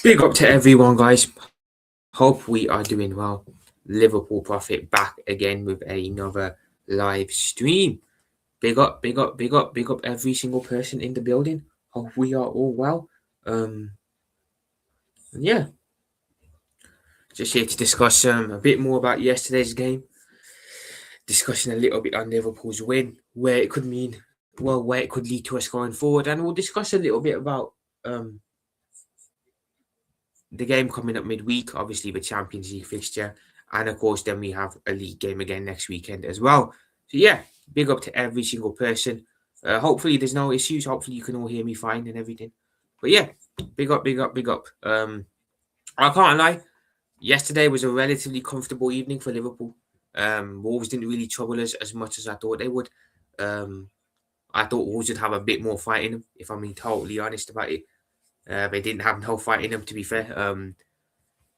Big up to everyone, guys. Hope we are doing well. Liverpool Profit back again with another live stream. Big up, big up, big up, big up every single person in the building. Hope we are all well. Yeah, just here to discuss a bit more about yesterday's game. Discussing a little bit on Liverpool's win, where it could mean, well, where it could lead to us going forward, and we'll discuss a little bit about the game coming up midweek, obviously the Champions League fixture, and of course then we have a league game again next weekend as well. So yeah, big up to every single person. Hopefully there's no issues. Hopefully you can all hear me fine and everything. But yeah, big up, big up, big up. I can't lie. Yesterday was a relatively comfortable evening for Liverpool. Wolves didn't really trouble us as much as I thought they would. I thought Wolves would have a bit more fight in them, if I'm being totally honest about it. They didn't have no fight in them, to be fair.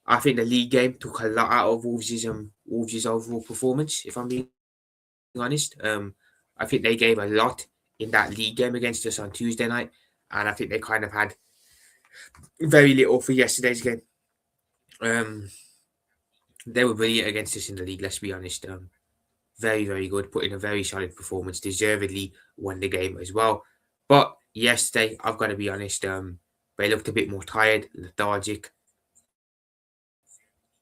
I think the league game took a lot out of Wolves' overall performance, if I'm being honest. I think they gave a lot in that league game against us on Tuesday night, and I think they kind of had very little for yesterday's game. They were brilliant against us in the league, let's be honest. Very, very good, put in a very solid performance, deservedly won the game as well. But yesterday, I've got to be honest, they looked a bit more tired, lethargic.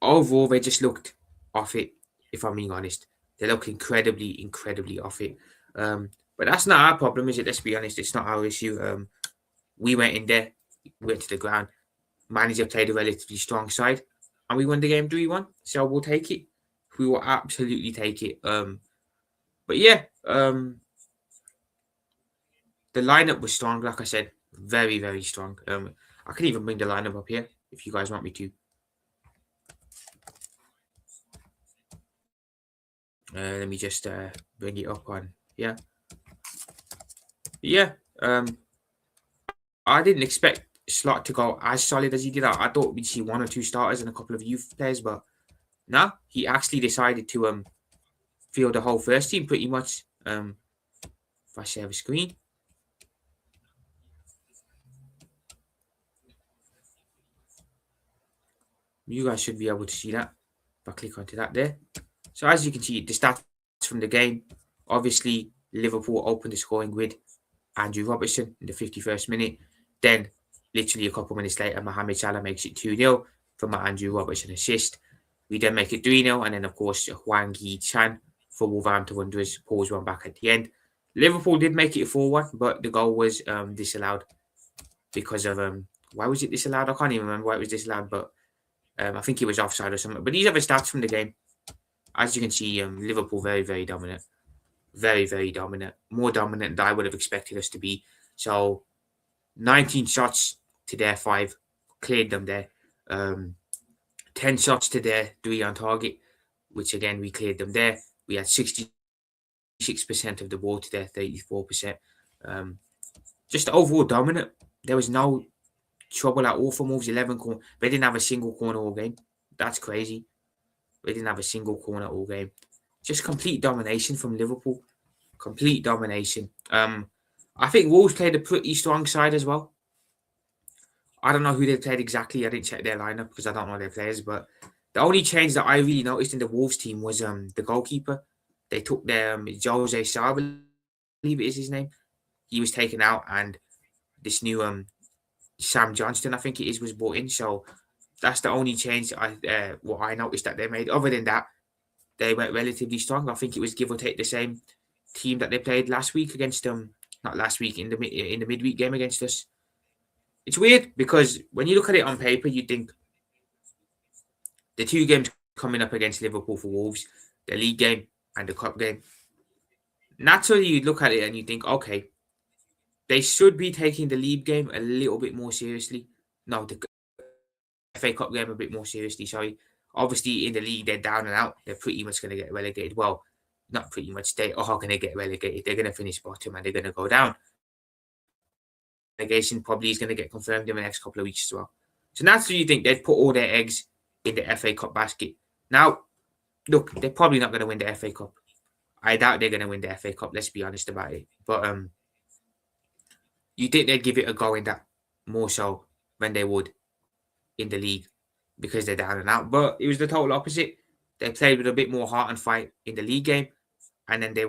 Overall, they just looked off it, if I'm being honest. They look incredibly, incredibly off it. But that's not our problem, is it? Let's be honest, it's not our issue. We went in there, went to the ground. Manager played a relatively strong side, and we won the game 3-1. So we'll take it. We will absolutely take it. But yeah, the lineup was strong, like I said, very, very strong. I can even bring the lineup up here if you guys want me to. Let me just bring it up on here. Yeah, I didn't expect Slot to go as solid as he did. I thought we'd see one or two starters and a couple of youth players, but no, he actually decided to field the whole first team pretty much. If I share the screen. You guys should be able to see that if I click onto that there. So as you can see, the stats from the game, obviously Liverpool opened the scoring with Andrew Robertson in the 51st minute. Then literally a couple minutes later, Mohamed Salah makes it 2-0 from an Andrew Robertson assist. We then make it 3-0, and then of course Hwang Hee-chan for Wolverhampton Wanderers pulls one back at the end. Liverpool did make it 4-1, but the goal was disallowed because of why was it disallowed? I can't even remember why it was disallowed, but I think it was offside or something. But these are the stats from the game. As you can see, Liverpool very, very dominant. Very, very dominant. More dominant than I would have expected us to be. So 19 shots to their 5. Cleared them there. 10 shots to their 3 on target, which again, we cleared them there. We had 66% of the ball to their 34%. Just overall dominant. There was no trouble at all for Wolves. 11 corner. They didn't have a single corner all game. That's crazy. They didn't have a single corner all game. Just complete domination from Liverpool. Complete domination. I think Wolves played a pretty strong side as well. I don't know who they played exactly. I didn't check their lineup because I don't know their players. But the only change that I really noticed in the Wolves team was the goalkeeper. They took their Jose Sa, I believe it is his name. He was taken out, and this new Sam Johnston, I think it is, was brought in. So that's the only change what I noticed that they made. Other than that, they went relatively strong. I think it was give or take the same team that they played last week against not last week, in the midweek game against us. It's weird because when you look at it on paper, you think the 2 games coming up against Liverpool for Wolves, the league game and the cup game, naturally you look at it and you think, okay, they should be taking the league game a little bit more seriously. No, the FA Cup game a bit more seriously, sorry. Obviously, in the league, they're down and out. They're pretty much going to get relegated. Well, not pretty much. They are going to get relegated. They're going to finish bottom and they're going to go down. Relegation probably is going to get confirmed in the next couple of weeks as well. So naturally, you think they'd put all their eggs in the FA Cup basket. Now, look, they're probably not going to win the FA Cup. I doubt they're going to win the FA Cup. Let's be honest about it. But you think they'd give it a go in that more so than they would in the league because they're down and out. But it was the total opposite. They played with a bit more heart and fight in the league game, and then they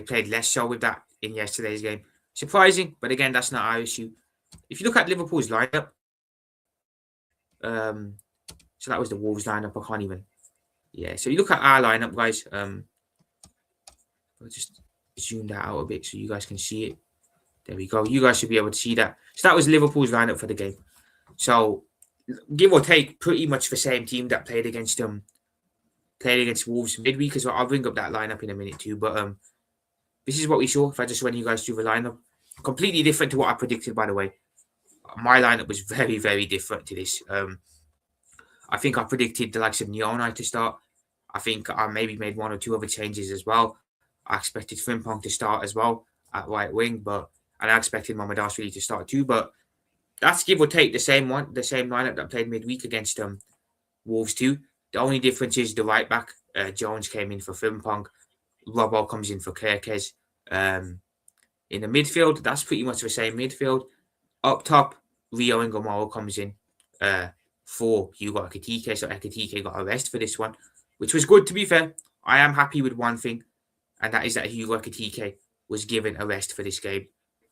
played less so with that in yesterday's game. Surprising, but again, that's not our issue. If you look at Liverpool's lineup, so that was the Wolves lineup. I can't even. Yeah, so you look at our lineup, guys. I'll just zoom that out a bit so you guys can see it. There we go. You guys should be able to see that. So that was Liverpool's lineup for the game. So give or take, pretty much the same team that played against Wolves midweek as well. I'll bring up that lineup in a minute too. But this is what we saw. If I just run you guys through the lineup, completely different to what I predicted. By the way, my lineup was very, very different to this. I think I predicted the likes of Nyona to start. I think I maybe made one or two other changes as well. I expected Frimpong to start as well at right wing, and I expected Mamardashvili to start too. But that's give or take the same lineup that played midweek against Wolves too. The only difference is the right back. Jones came in for Frimpong. Robbo comes in for Kerkez. In the midfield, that's pretty much the same midfield. Up top, Rio and Gomoro comes in for Hugo Ekitike. So Ekitike got a rest for this one, which was good to be fair. I am happy with one thing, and that is that Hugo Ekitike was given a rest for this game.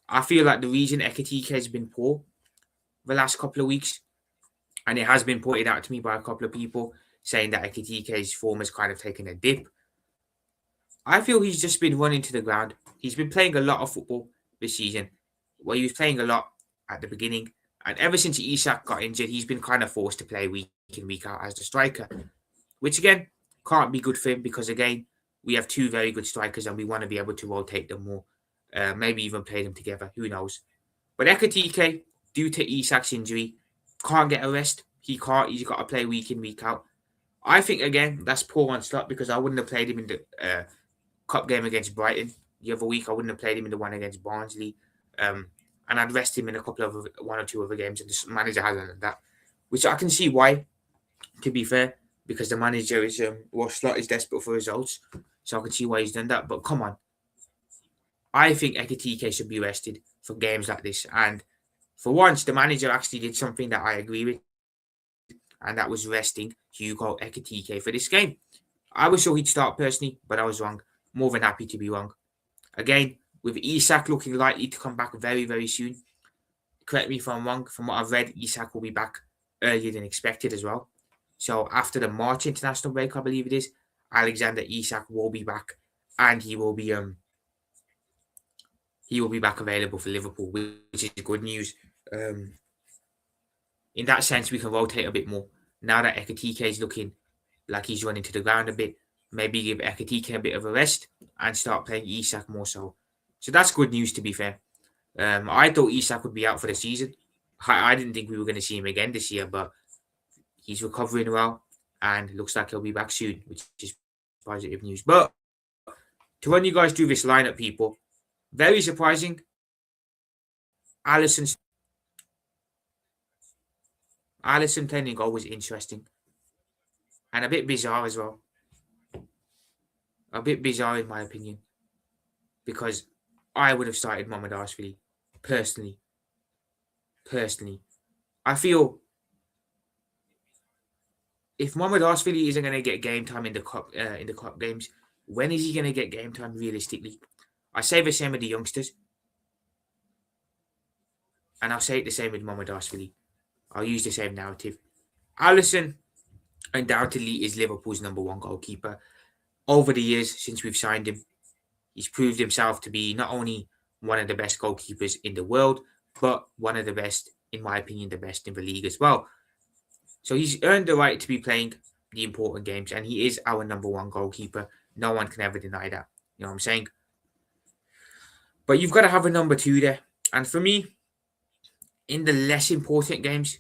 I feel like the reason Ekitike has been poor the last couple of weeks, and it has been pointed out to me by a couple of people saying that Ekitike's form has kind of taken a dip. I feel he's just been running to the ground. He's been playing a lot of football this season. Well, he was playing a lot at the beginning, and ever since Isak got injured, he's been kind of forced to play week in, week out as the striker, which again can't be good for him because again we have two very good strikers and we want to be able to rotate them more, maybe even play them together. Who knows? But Ekitike, due to Isak's injury, can't get a rest. He can't. He's got to play week in, week out. I think again that's poor on slot because I wouldn't have played him in the cup game against Brighton the other week. I wouldn't have played him in the one against Barnsley. And I'd rest him in a couple of one or two other games, and the manager hasn't done that, which I can see why. To be fair, because the manager is Slot is desperate for results, so I can see why he's done that. But come on, I think Ekitike should be rested for games like this. And for once, the manager actually did something that I agree with, and that was resting Hugo Ekitike for this game. I was sure he'd start personally, but I was wrong. More than happy to be wrong. Again, with Isak looking likely to come back very, very soon. Correct me if I'm wrong. From what I've read, Isak will be back earlier than expected as well. So after the March international break, I believe it is, Alexander Isak will be back, and he will be back available for Liverpool, which is good news. In that sense, we can rotate a bit more now that Ekitike is looking like he's running to the ground a bit. Maybe give Ekitike a bit of a rest and start playing Isak more so. So that's good news, to be fair. I thought Isak would be out for the season. I didn't think we were going to see him again this year, but he's recovering well and looks like he'll be back soon, which is positive news. But to run you guys through this lineup, people, very surprising. Alisson playing in goal was interesting and a bit bizarre as well. A bit bizarre in my opinion, because I would have started Mamardashvili personally. I feel if Mamardashvili isn't going to get game time in the cup games, when is he going to get game time realistically? I say the same with the youngsters, and I'll say it the same with Mamardashvili. I'll use the same narrative. Alisson undoubtedly is Liverpool's number one goalkeeper. Over the years since we've signed him, he's proved himself to be not only one of the best goalkeepers in the world, but one of the best, in my opinion, the best in the league as well. So he's earned the right to be playing the important games, and he is our number one goalkeeper. No one can ever deny that. You know what I'm saying? But you've got to have a number two there. And for me, in the less important games,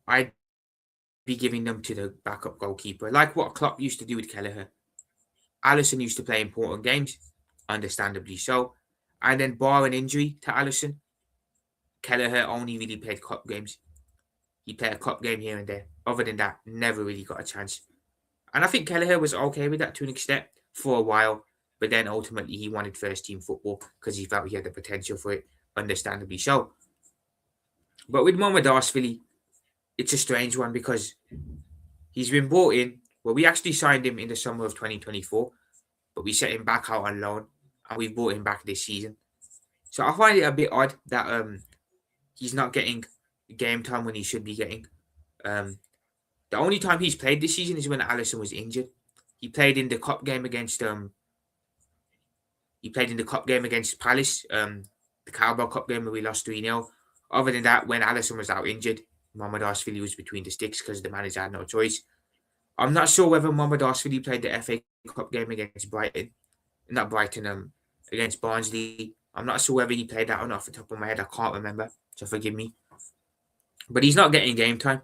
I'd be giving them to the backup goalkeeper, like what Klopp used to do with Kelleher. Alisson used to play important games, understandably so. And then bar an injury to Alisson, Kelleher only really played cup games. He played a cup game here and there. Other than that, never really got a chance. And I think Kelleher was okay with that to an extent for a while. But then ultimately he wanted first team football because he felt he had the potential for it, understandably so. But with Mohammed, it's a strange one because he's been brought in. Well, we actually signed him in the summer of 2024, but we set him back out on loan, and we brought him back this season. So I find it a bit odd that he's not getting game time when he should be getting. The only time he's played this season is when Alisson was injured. He played in the cup game against Palace, the Carabao Cup game where we lost 3-0. Other than that, when Alisson was out injured, Mohammed was between the sticks because the manager had no choice. I'm not sure whether Mohammed played the FA Cup game against against Barnsley. I'm not sure whether he played that or not off the top of my head. I can't remember, so forgive me. But he's not getting game time.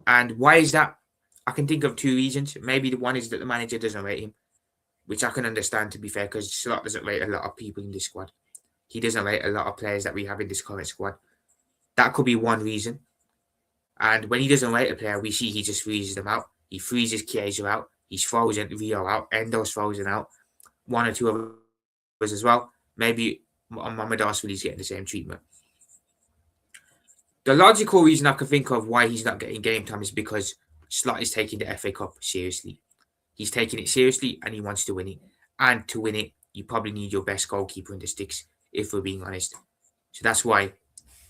And why is that? I can think of two reasons. Maybe the one is that the manager doesn't rate him, which I can understand, to be fair, because Slot doesn't rate a lot of people in this squad. He doesn't rate a lot of players that we have in this current squad. That could be one reason. And when he doesn't rate a player, we see he just freezes them out. He freezes Chiesa out. He's frozen Rio out. Endo's frozen out. One or two others as well. Maybe Mohamed is getting the same treatment. The logical reason I can think of why he's not getting game time is because Slot is taking the FA Cup seriously. He's taking it seriously and he wants to win it. And to win it, you probably need your best goalkeeper in the sticks, if we're being honest. So that's why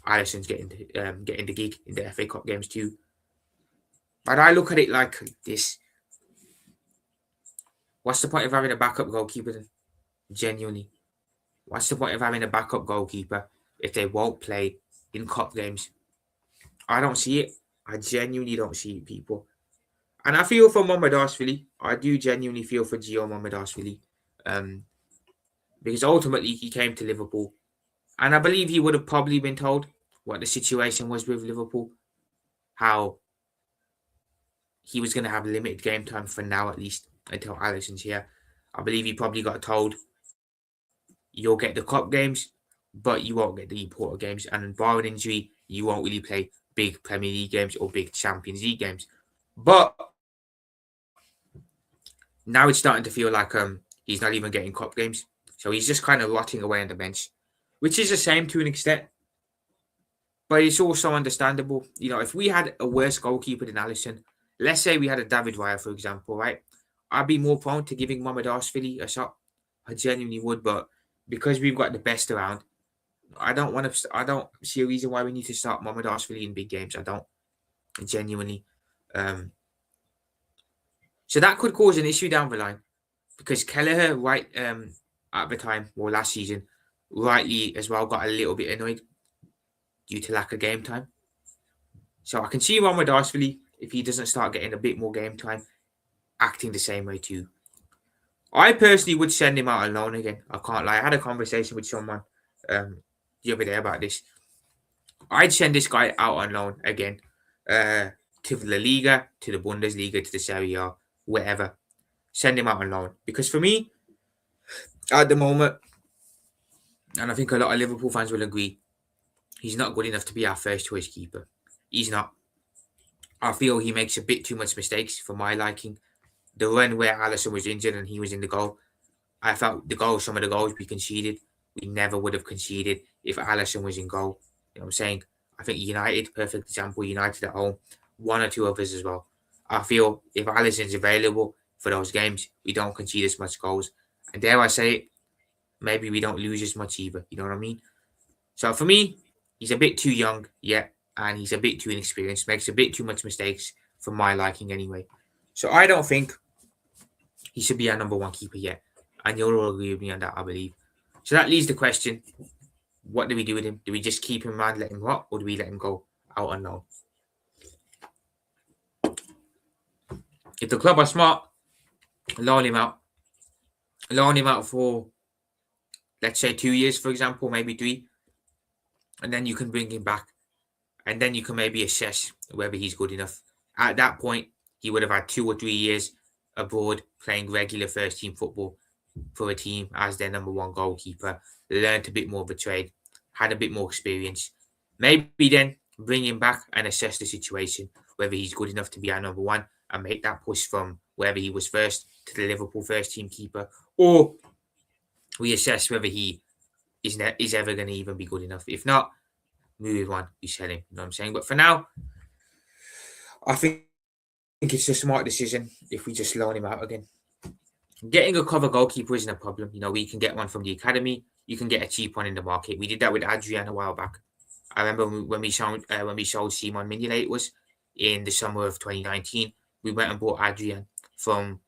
Alisson's getting the gig in the FA Cup games too. But I look at it like this. What's the point of having a backup goalkeeper then? Genuinely. What's the point of having a backup goalkeeper if they won't play in cup games? I don't see it. I genuinely don't see it, people. And I feel for Mohammed. I do genuinely feel for Gio Mohammed. Because ultimately he came to Liverpool. And I believe he would have probably been told what the situation was with Liverpool. How he was going to have limited game time for now, at least, until Alisson's here. I believe he probably got told, you'll get the cup games, but you won't get the important games. And barring injury, you won't really play big Premier League games or big Champions League games. But now it's starting to feel like he's not even getting cup games. So he's just kind of rotting away on the bench, which is a shame to an extent. But it's also understandable. You know, if we had a worse goalkeeper than Alisson, let's say we had a David Raya, for example, right? I'd be more prone to giving Mohamed a shot. I genuinely would, but because we've got the best around, I don't see a reason why we need to start Mohamed in big games. I don't. Genuinely. So that could cause an issue down the line. Because Kelleher, right at the time, or last season, rightly as well got a little bit annoyed due to lack of game time. So I can see Mohamed if he doesn't start getting a bit more game time, acting the same way too. I personally would send him out on loan again. I can't lie. I had a conversation with someone the other day about this. I'd send this guy out on loan again to the La Liga, to the Bundesliga, to the Serie A, wherever. Send him out on loan. Because for me, at the moment, and I think a lot of Liverpool fans will agree, he's not good enough to be our first choice keeper. He's not. I feel he makes a bit too much mistakes for my liking. The run where Alisson was injured and he was in the goal, I felt some of the goals we conceded, we never would have conceded if Alisson was in goal. You know what I'm saying? I think United, perfect example, United at home, one or two others as well. I feel if Alisson's available for those games, we don't concede as much goals. And dare I say it, maybe we don't lose as much either. You know what I mean? So for me, he's a bit too young yet, and he's a bit too inexperienced, makes a bit too much mistakes for my liking anyway. So I don't think he should be our number one keeper yet. And you'll all agree with me on that, I believe. So that leaves the question, what do we do with him? Do we just keep him around, let him rot, or do we let him go out on loan? If the club are smart, loan him out. Loan him out for, let's say, 2 years, for example, maybe 3. And then you can bring him back. And then you can maybe assess whether he's good enough. At that point, he would have had 2 or 3 years abroad playing regular first team football for a team as their number one goalkeeper, learned a bit more of a trade, had a bit more experience. Maybe then bring him back and assess the situation, whether he's good enough to be our number one and make that push from wherever he was first to the Liverpool first team keeper, or we assess whether he is ever going to even be good enough. If not, move on, we sell him. You know what I'm saying? But for now, I think it's a smart decision if we just loan him out again. Getting a cover goalkeeper isn't a problem. We can get one from the academy. You can get a cheap one in the market. We did that with Adrian a while back. I remember when we sold Simon Mignolet, it was in the summer of 2019. We went and bought Adrian from,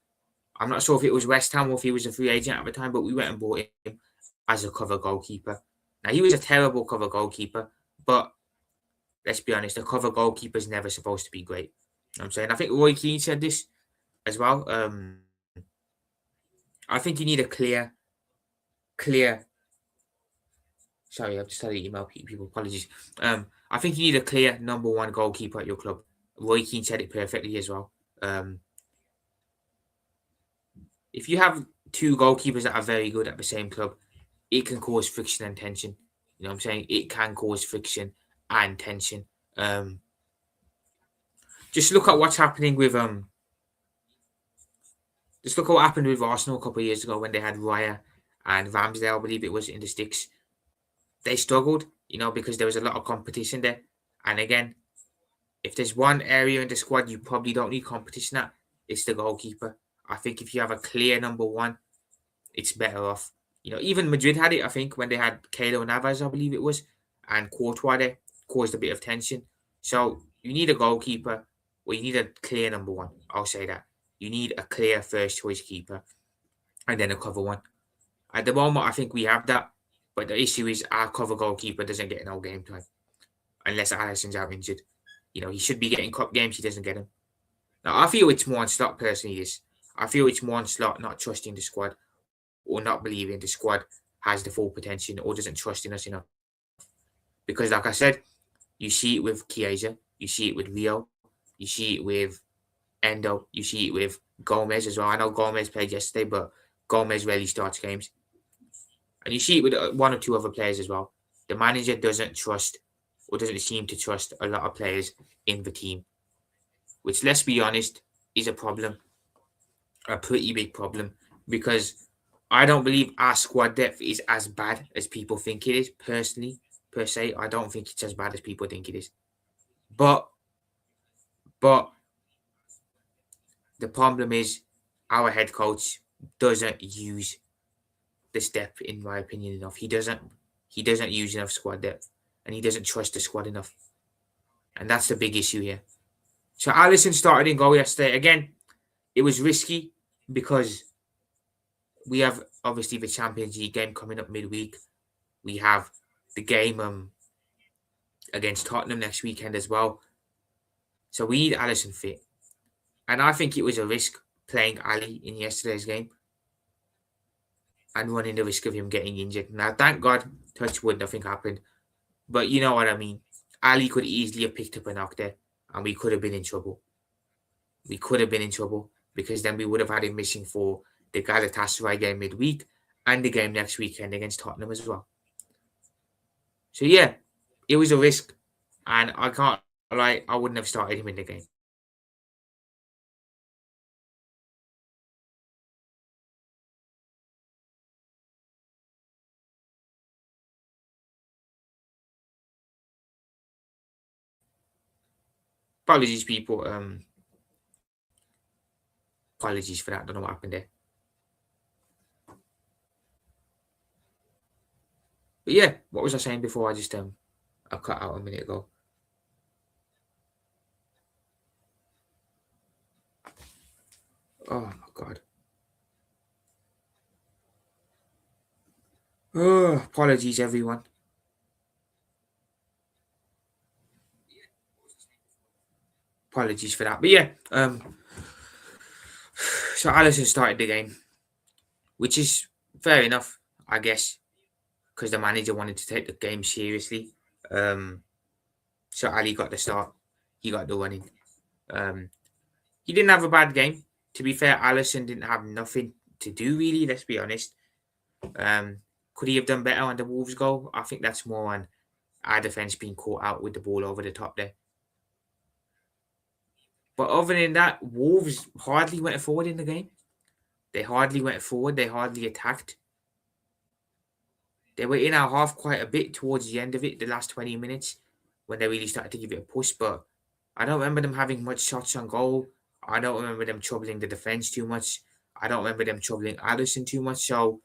I'm not sure if it was West Ham or if he was a free agent at the time, but we went and bought him as a cover goalkeeper. Now, he was a terrible cover goalkeeper, but let's be honest, a cover goalkeeper is never supposed to be great. You know what I'm saying? I think Roy Keane said this as well. I think you need a clear. Sorry, I've just had to email people. Apologies. I think you need a clear number one goalkeeper at your club. Roy Keane said it perfectly as well. If you have two goalkeepers that are very good at the same club, it can cause friction and tension. You know what I'm saying? It can cause friction and tension. Just look at what's happening with Just look at what happened with Arsenal a couple of years ago when they had Raya and Ramsdale, I believe it was, in the sticks. They struggled, because there was a lot of competition there. And again, if there's one area in the squad you probably don't need competition at, it's the goalkeeper. I think if you have a clear number one, it's better off. Even Madrid had it, I think, when they had Keylor Navas, I believe it was, and Courtois there, caused a bit of tension. So you need a goalkeeper, or you need a clear number one. I'll say that. You need a clear first choice keeper, and then a cover one. At the moment, I think we have that, but the issue is our cover goalkeeper doesn't get no game time unless Alisson's out injured. He should be getting cup games, he doesn't get them. Now, I feel it's more on Slot personally. I feel it's more on Slot not trusting the squad or not believing the squad has the full potential or doesn't trust in us enough. Because, like I said, you see it with Chiesa, you see it with Rio, you see it with Endo, you see it with Gomez as well. I know Gomez played yesterday, but Gomez rarely starts games. And you see it with one or two other players as well. The manager doesn't trust or doesn't seem to trust a lot of players in the team, which, let's be honest, is a problem, a pretty big problem, because I don't believe our squad depth is as bad as people think it is. Personally, per se, I don't think it's as bad as people think it is. But the problem is our head coach doesn't use this depth, in my opinion, enough. He doesn't use enough squad depth, and he doesn't trust the squad enough. And that's the big issue here. So Alisson started in goal yesterday. Again, it was risky because we have obviously the Champions League game coming up midweek. We have the game against Tottenham next weekend as well. So we need Alisson fit. And I think it was a risk playing Ali in yesterday's game and running the risk of him getting injured. Now, thank God, touch wood, nothing happened. But you know what I mean. Ali could easily have picked up a knock there, and we could have been in trouble. We could have been in trouble because then we would have had him missing for the Galatasaray game midweek and the game next weekend against Tottenham as well. So yeah, it was a risk, and I can't lie, I wouldn't have started him in the game. Apologies, people. Apologies for that. Don't know what happened there. But yeah, what was I saying before? I cut out a minute ago. Oh my god. Oh, apologies, everyone. Apologies for that. But yeah, so Alisson started the game, which is fair enough, I guess, because the manager wanted to take the game seriously. So Ali got the start. He got the running. He didn't have a bad game. To be fair, Alisson didn't have nothing to do really. Let's be honest. Could he have done better on the Wolves goal? I think that's more on our defense being caught out with the ball over the top there. But other than that, Wolves hardly went forward in the game. They hardly went forward. They hardly attacked. They were in our half quite a bit towards the end of it, the last 20 minutes, when they really started to give it a push. But I don't remember them having much shots on goal. I don't remember them troubling the defence too much. I don't remember them troubling Alisson too much. So,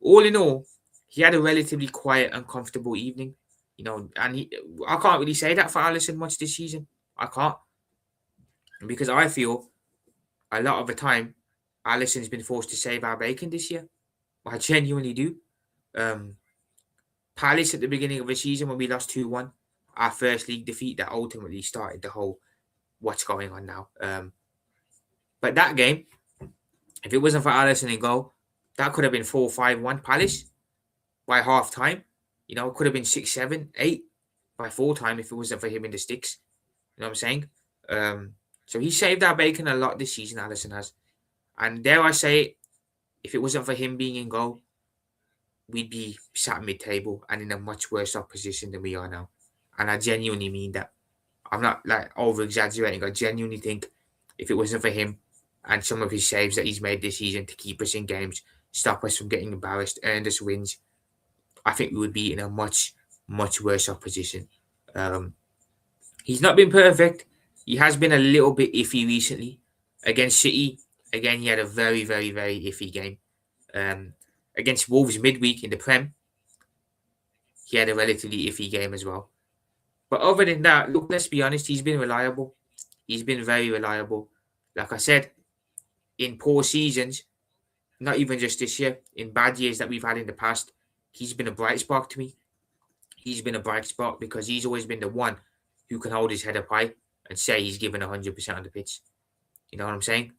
all in all, he had a relatively quiet and comfortable evening. And I can't really say that for Alisson much this season. I can't. Because I feel a lot of the time, Alisson's been forced to save our bacon this year. I genuinely do. Um, Palace at the beginning of the season when we lost 2-1, our first league defeat that ultimately started the whole what's going on now. But that game, if it wasn't for Alisson in goal, that could have been 4-5-1 Palace by half time. It could have been 6-7-8 by full time if it wasn't for him in the sticks. You know what I'm saying? So he saved our bacon a lot this season, Alisson has. And dare I say, if it wasn't for him being in goal, we'd be sat mid-table and in a much worse off position than we are now. And I genuinely mean that. I'm not over-exaggerating. I genuinely think if it wasn't for him and some of his saves that he's made this season to keep us in games, stop us from getting embarrassed, earn us wins, I think we would be in a much, much worse off position. He's not been perfect. He has been a little bit iffy recently. Against City, again, he had a very, very, very iffy game. Against Wolves midweek in the Prem, he had a relatively iffy game as well. But other than that, look, let's be honest, he's been reliable. He's been very reliable. Like I said, in poor seasons, not even just this year, in bad years that we've had in the past, he's been a bright spark to me. He's been a bright spark because he's always been the one who can hold his head up high and say he's given 100% on the pitch. You know what I'm saying?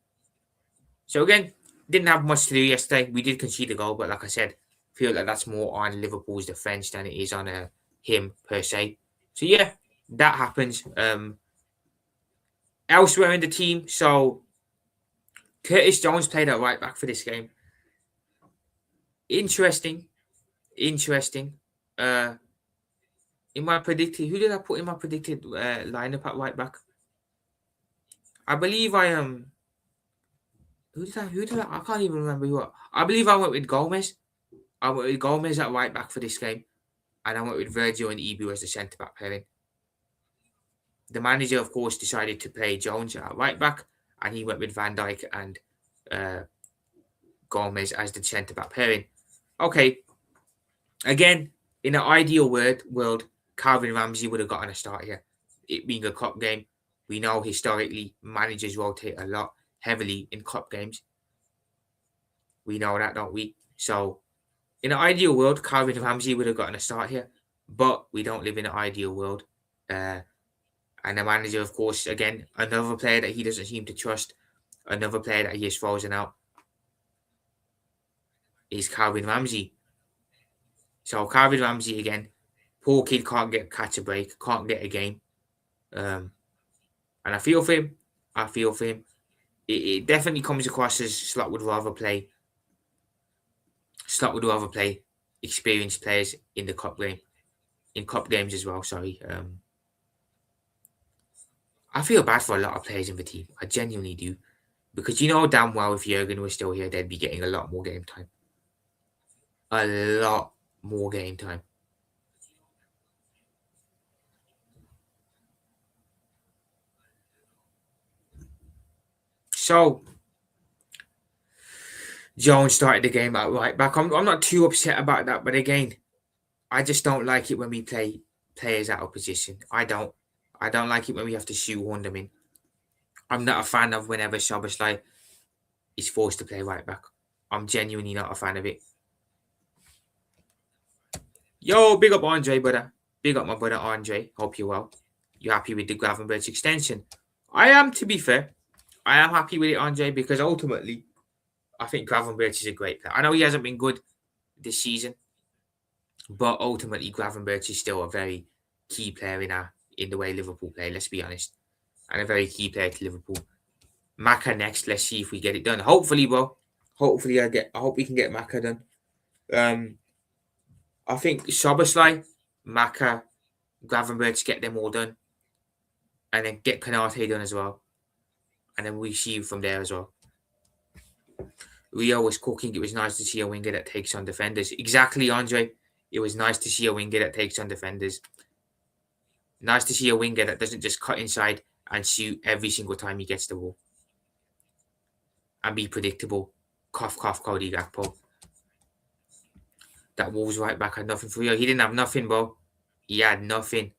So again, didn't have much to do yesterday. We did concede a goal, but like I said, feel like that's more on Liverpool's defence than it is on him per se. So yeah, that happens. Elsewhere in the team, so Curtis Jones played at right back for this game. Interesting. In my predicted, who did I put in my predicted lineup at right back? I believe I am. Who did I? I can't even remember who. I believe I went with Gomez. I went with Gomez at right back for this game, and I went with Virgil and Ibu as the centre back pairing. The manager, of course, decided to play Jones at right back, and he went with Van Dijk and Gomez as the centre back pairing. Okay. Again, in an ideal world, Calvin Ramsey would have gotten a start here. It being a cup game, we know historically managers rotate a lot heavily in cup games. We know that, don't we? So, in an ideal world, Calvin Ramsey would have gotten a start here, but we don't live in an ideal world. And the manager, of course, again, another player that he doesn't seem to trust, another player that he has frozen out, is Calvin Ramsey. So Calvin Ramsey again, poor kid can't catch a break, can't get a game. And I feel for him. It definitely comes across as Slot would rather play experienced players in the cup game. In cup games as well, sorry. I feel bad for a lot of players in the team. I genuinely do. Because damn well if Jurgen was still here, they'd be getting a lot more game time. A lot more game time. So, Jones started the game at right back. I'm not too upset about that, but again, I just don't like it when we play players out of position. I don't like it when we have to shoehorn them in. I'm not a fan of whenever Szoboszlai is forced to play right back. I'm genuinely not a fan of it. Yo, big up Andre, brother. Big up my brother Andre. Hope you're well. You happy with the Gravenberch extension? I am, to be fair. I am happy with it, Andre, because ultimately, I think Gravenberch is a great player. I know he hasn't been good this season, but ultimately, Gravenberch is still a very key player in the way Liverpool play, let's be honest. And a very key player to Liverpool. Maka next. Let's see if we get it done. Hopefully, bro. Hopefully, I hope we can get Maka done. I think Szoboszlai, Maka, Gravenberch, get them all done. And then get Konate done as well. And then we see from there as well. Rio was cooking. It was nice to see a winger that takes on defenders. Exactly, Andre. It was nice to see a winger that takes on defenders. Nice to see a winger that doesn't just cut inside and shoot every single time he gets the ball. And be predictable. Cough, cough, Cody Gakpo. That Wolves right back had nothing for you. He didn't have nothing, bro. He had nothing.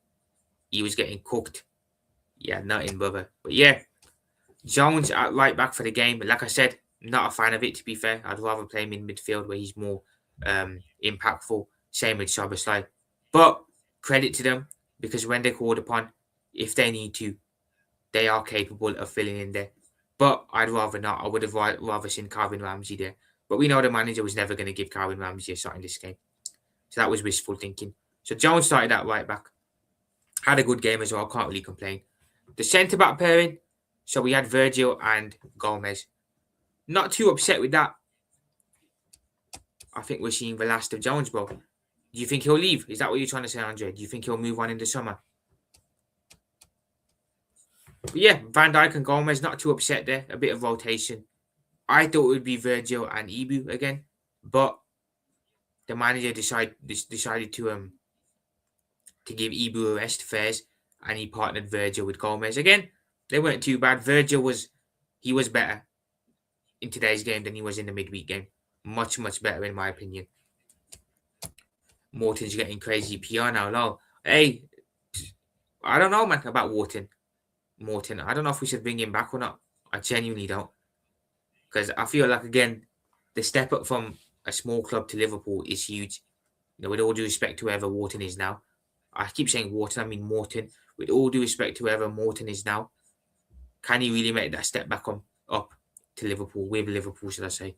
He was getting cooked. He had nothing, brother. But yeah, Jones at right back for the game. Like I said, not a fan of it, to be fair. I'd rather play him in midfield where he's more impactful. Same with Szoboszlai. But credit to them, because when they're called upon, if they need to, they are capable of filling in there. But I'd rather not. I would have rather seen Calvin Ramsey there. But we know the manager was never going to give Calvin Ramsey a shot in this game. So that was wishful thinking. So Jones started at right back. Had a good game as well. Can't really complain. The centre-back pairing. So we had Virgil and Gomez. Not too upset with that. I think we're seeing the last of Jones, bro. Do you think he'll leave? Is that what you're trying to say, Andre? Do you think he'll move on in the summer? But yeah, Van Dijk and Gomez, not too upset there. A bit of rotation. I thought it would be Virgil and Ibu again. But the manager decided to give Ibu a rest first. And he partnered Virgil with Gomez. Again, they weren't too bad. Virgil was better in today's game than he was in the midweek game. Much, much better in my opinion. Morton's getting crazy PR now, lol. Hey, I don't know, man, about Morton. I don't know if we should bring him back or not. I genuinely don't. Because I feel like, again, the step up from a small club to Liverpool is huge. You know, with all due respect to whoever Wharton is now. I keep saying Wharton, I mean Morton. With all due respect to whoever Morton is now, can he really make that step back up to Liverpool, with Liverpool, should I say?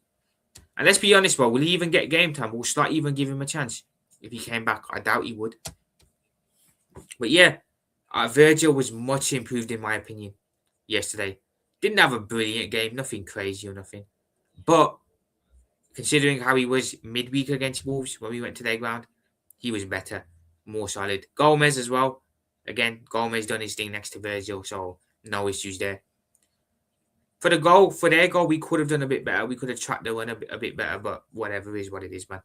And let's be honest, bro, will he even get game time? Will Slot even give him a chance? If he came back, I doubt he would. But yeah, Virgil was much improved in my opinion yesterday. Didn't have a brilliant game, nothing crazy or nothing. But considering how he was midweek against Wolves when we went to their ground, he was better, more solid. Gomez as well. Again, Gomez done his thing next to Virgil, so no issues there. For their goal, we could have done a bit better. We could have tracked the run a bit better, but whatever is what it is, man.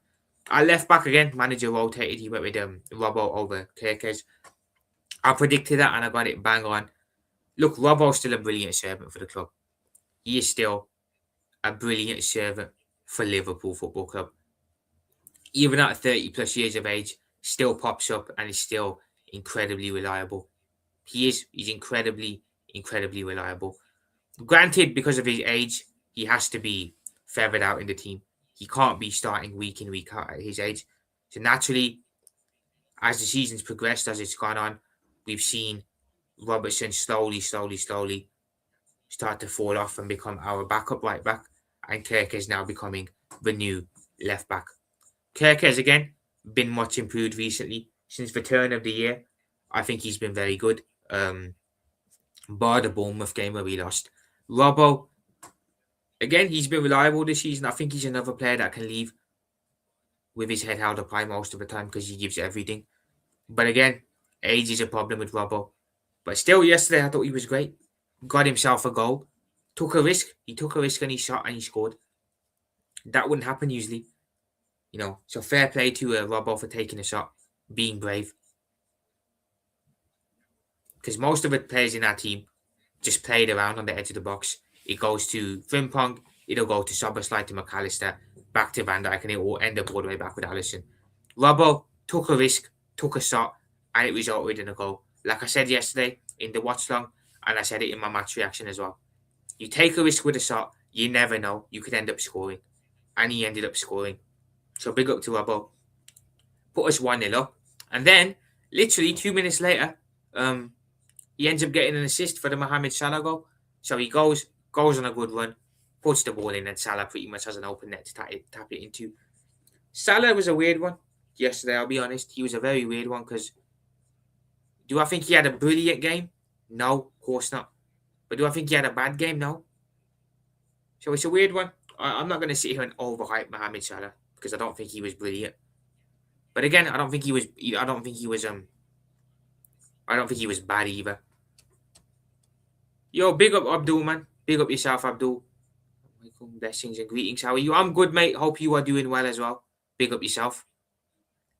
Our left back again, manager rotated. He went with Robbo over Kirkes. I predicted that and I got it bang on. Look, Robbo's still a brilliant servant for the club. He is still a brilliant servant for Liverpool Football Club. Even at 30 plus years of age, still pops up and is still incredibly reliable. He's incredibly, incredibly reliable. Granted, because of his age, he has to be feathered out in the team. He can't be starting week in, week out at his age. So naturally, as the season's progressed, as it's gone on, we've seen Robertson slowly start to fall off and become our backup right back. And Kirk is now becoming the new left back. Kirk has, again, been much improved recently. Since the turn of the year, I think he's been very good. Bar the Bournemouth game where we lost. Robbo, again, he's been reliable this season. I think he's another player that can leave with his head held up high most of the time because he gives everything. But again, age is a problem with Robbo. But still, yesterday, I thought he was great. Got himself a goal. Took a risk. He took a risk and he shot and he scored. That wouldn't happen usually. You know, so fair play to Robbo for taking a shot, being brave. Because most of the players in our team just played around on the edge of the box. It goes to Frimpong, it'll go to Szoboszlai, to McAllister, back to Van Dijk, and it will end up all the way back with Alisson. Robbo took a risk, took a shot, and it resulted in a goal. Like I said yesterday in the watch long, and I said it in my match reaction as well. You take a risk with a shot, you never know. You could end up scoring. And he ended up scoring. So big up to Robbo. Put us 1-0 up. And then, literally 2 minutes later, he ends up getting an assist for the Mohamed Salah goal. So he goes on a good run, puts the ball in, and Salah pretty much has an open net to tap it into. Salah was a weird one yesterday, I'll be honest. He was a very weird one because do I think he had a brilliant game? No, of course not. But do I think he had a bad game? No. So it's a weird one. I'm not going to sit here and overhype Mohamed Salah because I don't think he was brilliant. But again, I don't think he was bad either. Yo, big up Abdul, man. Big up yourself, Abdul. Blessings and greetings. How are you? I'm good, mate. Hope you are doing well as well. Big up yourself.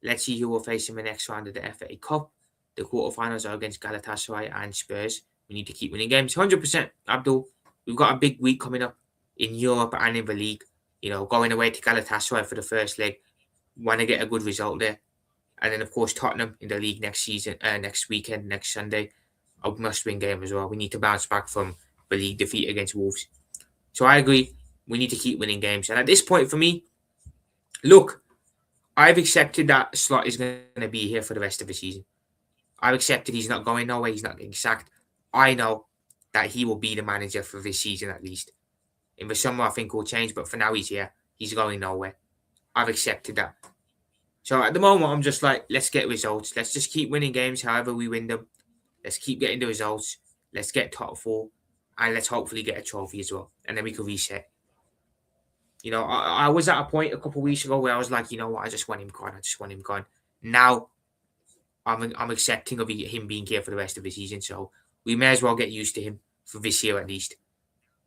Let's see who will face in the next round of the FA Cup. The quarterfinals are against Galatasaray and Spurs. We need to keep winning games. 100%, Abdul. We've got a big week coming up in Europe and in the league. Going away to Galatasaray for the first leg. Want to get a good result there. And then, of course, Tottenham in the league next weekend, next Sunday. A must-win game as well. We need to bounce back from the league defeat against Wolves. So I agree. We need to keep winning games. And at this point, for me, look, I've accepted that Slot is going to be here for the rest of the season. I've accepted he's not going nowhere. He's not getting sacked. I know that he will be the manager for this season at least. In the summer, I think will change, but for now, he's here. He's going nowhere. I've accepted that. So at the moment, I'm just like, let's get results. Let's just keep winning games however we win them. Let's keep getting the results. Let's get top 4. And let's hopefully get a trophy as well. And then we can reset. I was at a point a couple of weeks ago where I was like, you know what, I just want him gone. Now, I'm accepting of him being here for the rest of the season. So we may as well get used to him for this year at least.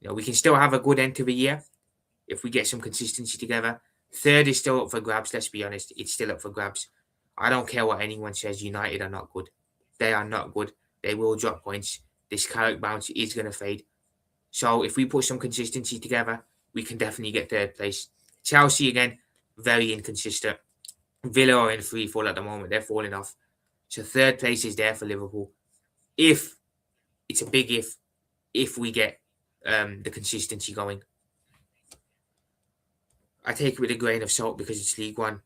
We can still have a good end to the year if we get some consistency together. Third is still up for grabs, let's be honest. It's still up for grabs. I don't care what anyone says. United are not good. They are not good. They will drop points. This Carrick bounce is going to fade. So if we put some consistency together, we can definitely get third place. Chelsea, again, very inconsistent. Villa are in free fall at the moment. They're falling off. So third place is there for Liverpool. It's a big if we get the consistency going. I take it with a grain of salt because it's League One.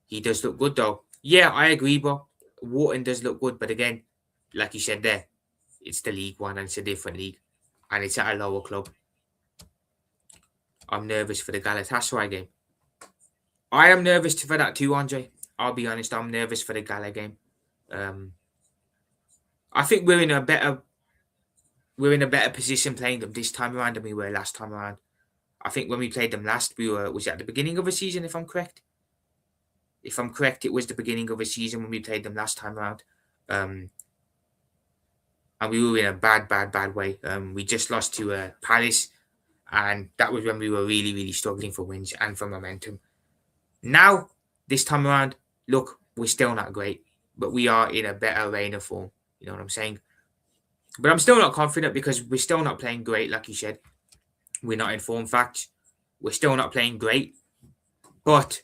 He does look good though. Yeah, I agree, bro. Wharton does look good, but again, like you said there, it's the League One and it's a different league. And it's at a lower club. I'm nervous for the Galatasaray game. I am nervous for that too, Andre. I'll be honest, I'm nervous for the Gala game. I think we're in a better position playing them this time around than we were last time around. I think when we played them last, was it at the beginning of the season, if I'm correct? If I'm correct, it was the beginning of the season when we played them last time around. And we were in a bad way. We just lost to Palace, and that was when we were really, really struggling for wins and for momentum. Now, this time around, look, we're still not great, but we are in a better reign of form. You know what I'm saying? But I'm still not confident because we're still not playing great, like you said. We're not in form facts. We're still not playing great. But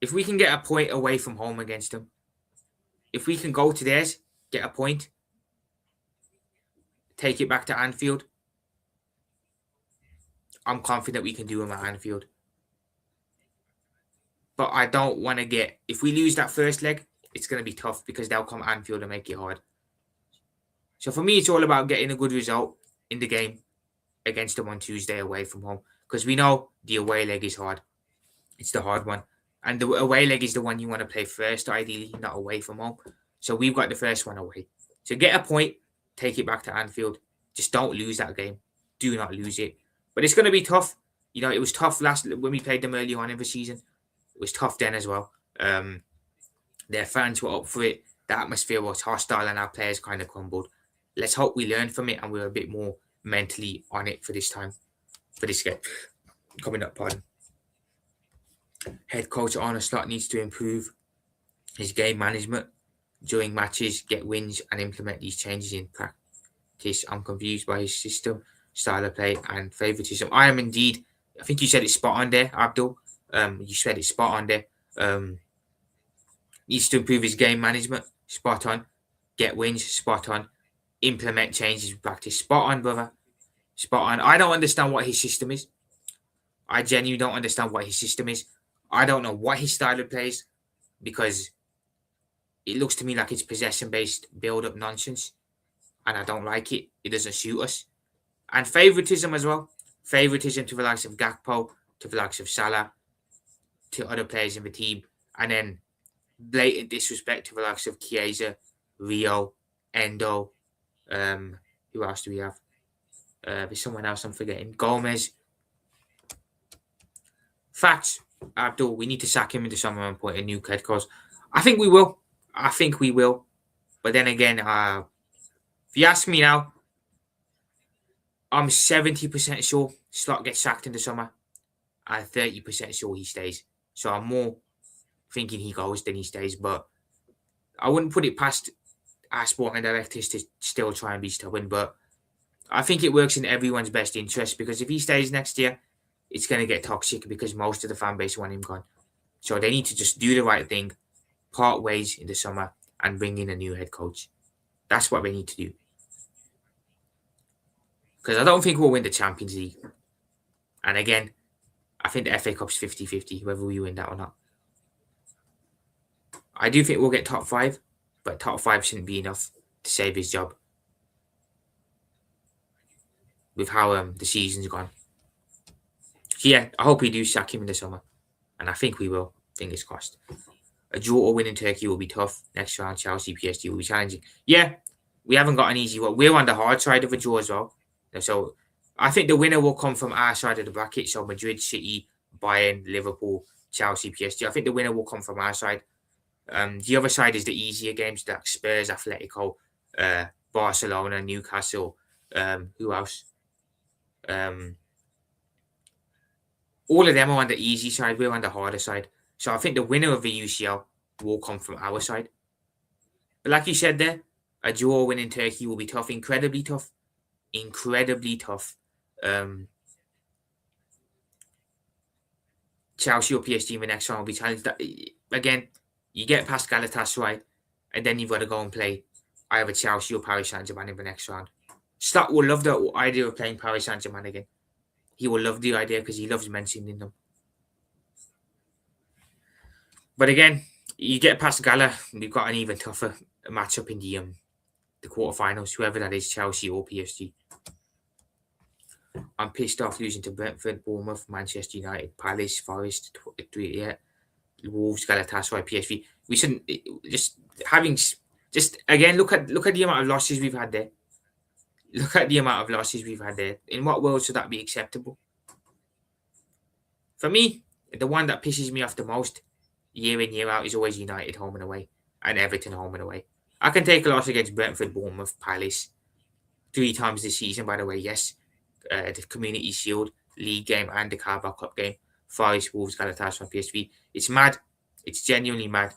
if we can get a point away from home against them, if we can go to theirs, get a point, take it back to Anfield, I'm confident we can do them at Anfield. But I don't want to if we lose that first leg, it's going to be tough because they'll come Anfield and make it hard. So for me, it's all about getting a good result in the game against them on Tuesday away from home. Because we know the away leg is hard. It's the hard one. And the away leg is the one you want to play first, ideally, not away from home. So we've got the first one away. So get a point, take it back to Anfield. Just don't lose that game. Do not lose it. But it's going to be tough. It was tough when we played them early on in the season. It was tough then as well. Their fans were up for it. The atmosphere was hostile and our players kind of crumbled. Let's hope we learn from it and we're a bit more mentally on it for this time. For this game. Coming up, pardon. Head coach Arne Slot needs to improve his game management during matches, get wins and implement these changes in practice. I'm confused by his system, style of play and favouritism. I am indeed. I think you said it's spot on there, Abdul. You said it's spot on there. Needs to improve his game management. Spot on. Get wins. Spot on. Implement changes in practice. Spot on, brother. Spot on. I don't understand what his system is. I genuinely don't understand what his system is. I don't know what his style of play is because it looks to me like it's possession-based build-up nonsense and I don't like it. It doesn't suit us. And favouritism as well. Favouritism to the likes of Gakpo, to the likes of Salah, to other players in the team, and then blatant disrespect to the likes of Chiesa, Rio, Endo. Who else do we have? There's someone else I'm forgetting. Gomez. Facts, Abdul. We need to sack him into summer and put a new head coach. I think we will. But then again, if you ask me now, I'm 70% sure Slot gets sacked in the summer and 30% sure he stays. So I'm more thinking he goes, then he stays. But I wouldn't put it past our sporting directors to still try and be stubborn. But I think it works in everyone's best interest, because if he stays next year, it's going to get toxic because most of the fan base want him gone. So they need to just do the right thing, part ways in the summer, and bring in a new head coach. That's what they need to do. Because I don't think we'll win the Champions League. And again, I think the FA Cup's 50-50, whether we win that or not. I do think we'll get top 5, but top 5 shouldn't be enough to save his job with how the season's gone. So yeah, I hope we do sack him in the summer. And I think we will, fingers crossed. A draw or win in Turkey will be tough. Next round, Chelsea, PSG will be challenging. Yeah, we haven't got an easy one. We're on the hard side of a draw as well. So I think the winner will come from our side of the bracket. So Madrid, City, Bayern, Liverpool, Chelsea, PSG. I think the winner will come from our side. The other side is the easier games, like Spurs, Atletico, Barcelona, Newcastle. Who else? All of them are on the easy side. We're on the harder side. So I think the winner of the UCL will come from our side. But like you said there, a draw win in Turkey will be tough. Incredibly tough. Incredibly tough. Chelsea or PSG in the next round will be challenged. Again, you get past Galatasaray, and then you've got to go and play either Chelsea or Paris Saint-Germain in the next round. Stat will love the idea of playing Paris Saint-Germain again. He will love the idea because he loves mentioning them. But again, you get past Gala, we've got an even tougher matchup in the quarterfinals, whoever that is, Chelsea or PSG. I'm pissed off losing to Brentford, Bournemouth, Manchester United, Palace, Forest, Wolves, Galatasaray, PSV. We shouldn't again look at the amount of losses we've had there. Look at the amount of losses we've had there. In what world should that be acceptable? For me, the one that pisses me off the most, year in, year out, is always United home and away, and Everton home and away. I can take a loss against Brentford, Bournemouth, Palace 3 times this season, by the way, yes. The Community Shield, League game, and the Carabao Cup game. Forest, Wolves, Galatasaray, PSV. It's mad. It's genuinely mad,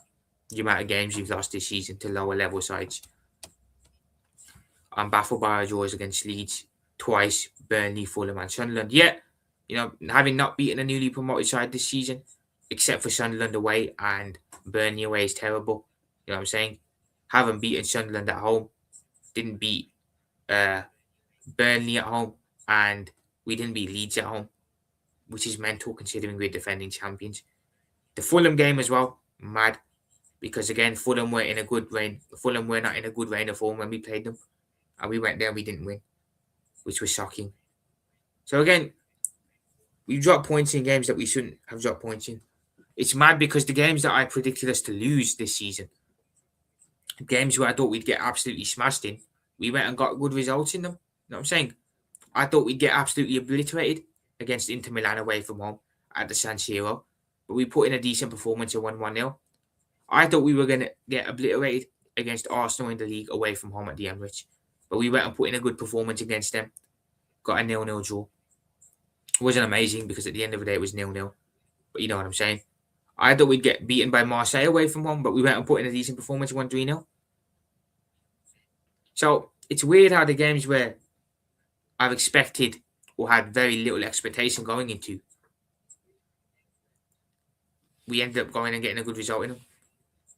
the amount of games you've lost this season to lower level sides. I'm baffled by our draws against Leeds twice, Burnley, Fulham, and Sunderland. Yet, having not beaten a newly promoted side this season, except for Sunderland away and Burnley away, is terrible. You know what I'm saying? Haven't beaten Sunderland at home, didn't beat Burnley at home, and we didn't beat Leeds at home, which is mental considering we're defending champions. The Fulham game as well, mad, because again, Fulham were in a good reign. Fulham were not in a good reign of form when we played them, and we went there and we didn't win, which was shocking. So again, we dropped points in games that we shouldn't have dropped points in. It's mad because the games that I predicted us to lose this season, games where I thought we'd get absolutely smashed in, we went and got good results in them. You know what I'm saying? I thought we'd get absolutely obliterated against Inter Milan away from home at the San Siro, but we put in a decent performance and won 1-0. I thought we were going to get obliterated against Arsenal in the league away from home at the Emirates, but we went and put in a good performance against them, got a 0-0 draw. It wasn't amazing because at the end of the day it was 0-0, but you know what I'm saying. I thought we'd get beaten by Marseille away from home, but we went and put in a decent performance and won 3-0. So it's weird how the games where I've expected or had very little expectation going into, we ended up going and getting a good result in them.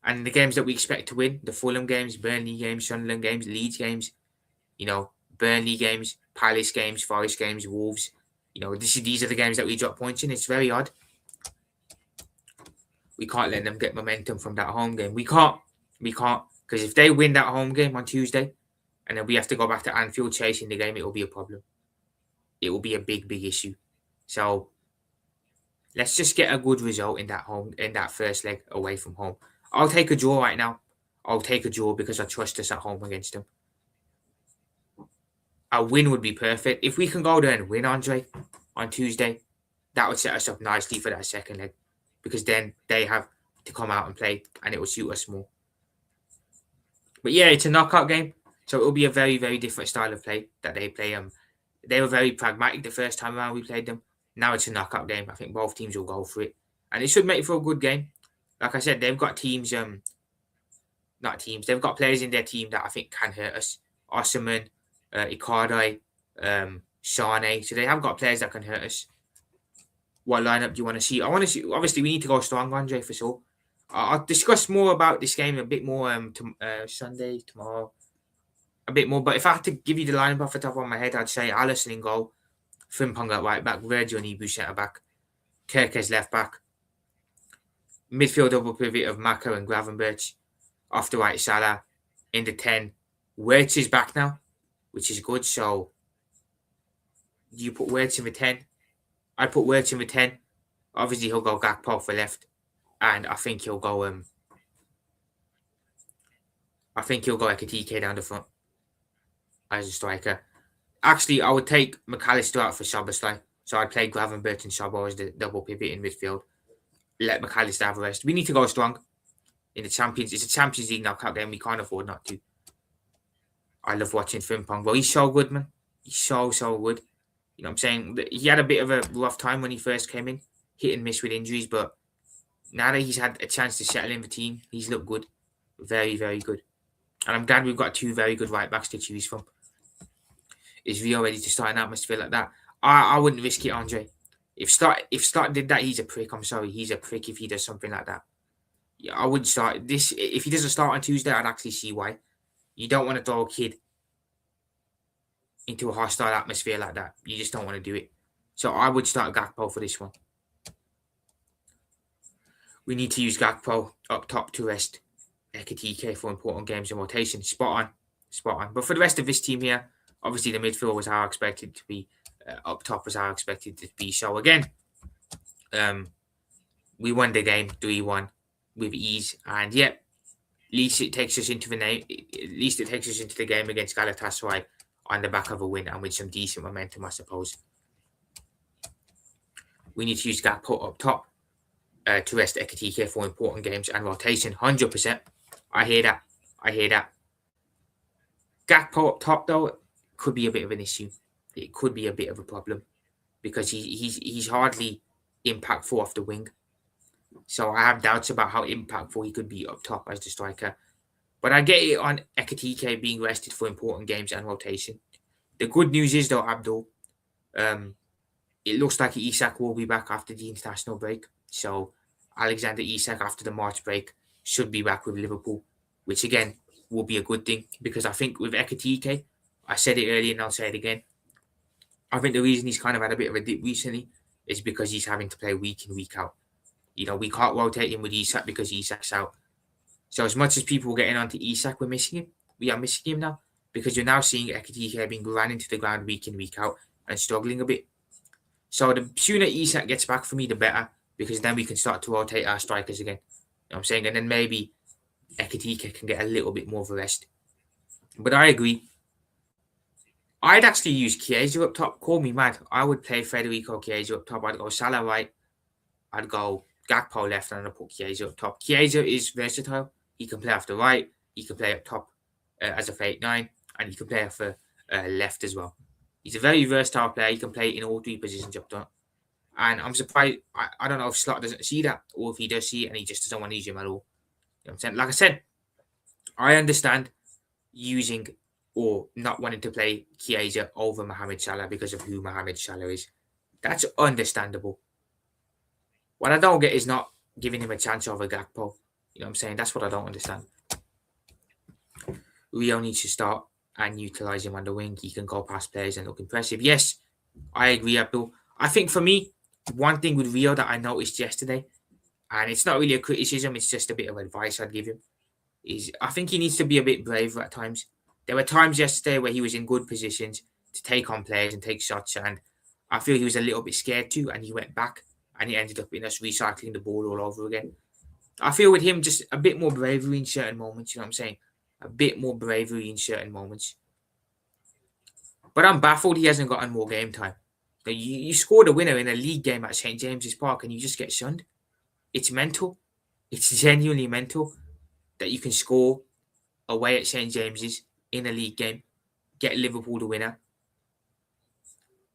And the games that we expect to win, the Fulham games, Burnley games, Sunderland games, Leeds games, Burnley games, Palace games, Forest games, Wolves, these are the games that we drop points in. It's very odd. We can't let them get momentum from that home game. We can't. Because if they win that home game on Tuesday, and then we have to go back to Anfield chasing the game, it will be a problem. It will be a big, big issue. So let's just get a good result in that first leg away from home. I'll take a draw right now. I'll take a draw because I trust us at home against them. A win would be perfect. If we can go there and win, Andre, on Tuesday, that would set us up nicely for that second leg, because then they have to come out and play and it will suit us more. But yeah, it's a knockout game, so it will be a very, very different style of play that they play. They were very pragmatic the first time around we played them. Now it's a knockout game. I think both teams will go for it, and it should make for a good game. like I said, they've got teams, not teams, they've got players in their team that I think can hurt us. Osman, Icardi, Sane. So they have got players that can hurt us. What lineup do you want to see? I want to see. Obviously, we need to go strong, Andre, for sure. I'll discuss more about this game a bit more Sunday, tomorrow, a bit more. But if I had to give you the lineup off the top of my head, I'd say Alisson in goal, Frimpong at right back, Virgil and Ibu centre back, Kirkes left back, midfield double pivot of Maka and Gravenberch, off the right Salah, in the 10. Wirtz is back now, which is good. So you put Wirtz in the 10. I put Wirtz in the 10. Obviously, he'll go Gakpo for left, and I think he'll go. I think he'll go Ekitike down the front as a striker. Actually, I would take McAllister out for Szoboszlai. So I'd play Gravenberch and Szobo as the double pivot in midfield. Let McAllister have a rest. We need to go strong in the Champions. It's a Champions League knockout game. We can't afford not to. I love watching Frimpong. Well, he's so good, man. He's so good. You know what I'm saying? He had a bit of a rough time when he first came in. Hit and miss with injuries. But now that he's had a chance to settle in the team, he's looked good. Very, very good. And I'm glad we've got two very good right backs to choose from. Is Rio ready to start an atmosphere like that? I wouldn't risk it, Andre. If Start did that, he's a prick. I'm sorry. He's a prick if he does something like that. Yeah, I wouldn't start this. If he doesn't start on Tuesday, I'd actually see why. You don't want to throw a kid into a hostile atmosphere like that. You just don't want to do it. So I would start Gakpo for this one. We need to use Gakpo up top to rest Ekitike for important games and rotation. Spot on. But for the rest of this team here, obviously the midfield was how I expected to be. Up top was how I expected it to be. So again, we won the game 3-1 with ease, and yeah, at least it takes us into the game against Galatasaray on the back of a win and with some decent momentum, I suppose. We need to use Gakpo up top to rest Ekitike for important games and rotation. 100%. I hear that. Gakpo up top though could be a bit of an issue. It could be a bit of a problem because he's hardly impactful off the wing. So I have doubts about how impactful he could be up top as the striker. But I get it on Ekitike being rested for important games and rotation. The good news is though, Abdul, it looks like Isak will be back after the international break. So Alexander Isak after the March break should be back with Liverpool, which again will be a good thing because I think with Ekitike, I said it earlier and I'll say it again. I think the reason he's kind of had a bit of a dip recently is because he's having to play week in, week out. You know, we can't rotate him with Isak because Isak's out. So as much as people are getting onto Isak, we are missing him now because you're now seeing Ekitike being run into the ground week in, week out and struggling a bit. So the sooner Isak gets back for me, the better because then we can start to rotate our strikers again. You know what I'm saying? And then maybe Ekitike can get a little bit more of a rest. But I agree. I'd actually use Chiesa up top. Call me mad. I would play Federico Chiesa up top. I'd go Salah right. I'd go Gakpo left and I'd put Chiesa up top. Chiesa is versatile. He can play off the right. He can play up top as a fake 9. And he can play off the left as well. He's a very versatile player. He can play in all three positions up top. And I'm surprised. I don't know if Slot doesn't see that or if he does see it and he just doesn't want to use him at all. You know what I'm saying? Like I said, I understand using or not wanting to play Chiesa over Mohamed Salah because of who Mohamed Salah is. That's understandable. What I don't get is not giving him a chance over Gakpo. You know what I'm saying? That's what I don't understand. Rio needs to start and utilise him on the wing. He can go past players and look impressive. Yes, I agree, Abdul. I think for me, one thing with Rio that I noticed yesterday, and it's not really a criticism, it's just a bit of advice I'd give him, is I think he needs to be a bit braver at times. There were times yesterday where he was in good positions to take on players and take shots, and I feel he was a little bit scared too, and he went back, and he ended up in us recycling the ball all over again. I feel with him just a bit more bravery in certain moments, you know what I'm saying? A bit more bravery in certain moments. But I'm baffled he hasn't gotten more game time. You scored a winner in a league game at St. James's Park and you just get shunned. It's mental. It's genuinely mental that you can score away at St. James's in a league game, get Liverpool the winner,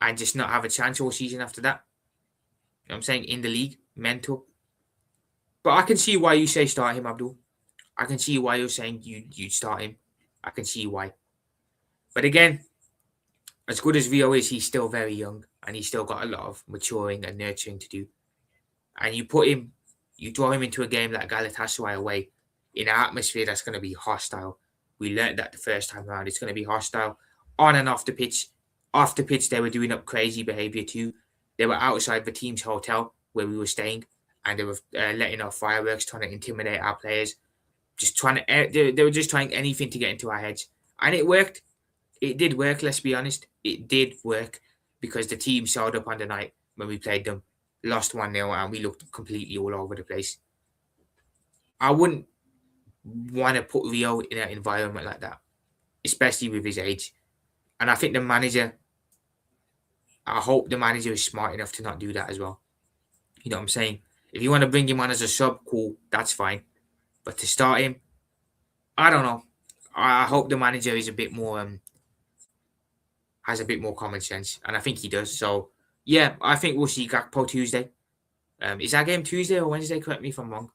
and just not have a chance all season after that. You know what I'm saying? In the league, mental. But I can see why you say start him, Abdul. I can see why you're saying you'd start him. I can see why. But again, as good as Rio is, he's still very young and he's still got a lot of maturing and nurturing to do. And you draw him into a game like Galatasaray away in an atmosphere that's going to be hostile. We learned that the first time around. It's going to be hostile on and off the pitch. Off the pitch, they were doing up crazy behaviour too. They were outside the team's hotel where we were staying, and they were letting off fireworks, trying to intimidate our players. Just trying to, they were just trying anything to get into our heads, and it worked. It did work. Let's be honest, it did work because the team showed up on the night when we played them, lost 1-0, and we looked completely all over the place. I wouldn't want to put Rio in an environment like that, especially with his age. And I think I hope the manager is smart enough to not do that as well. You know what I'm saying? If you want to bring him on as a sub, cool, that's fine. But to start him, I don't know. I hope the manager is a bit more, has a bit more common sense, and I think he does. So yeah, I think we'll see Gakpo Tuesday. Is that game Tuesday or Wednesday? Correct me if I'm wrong.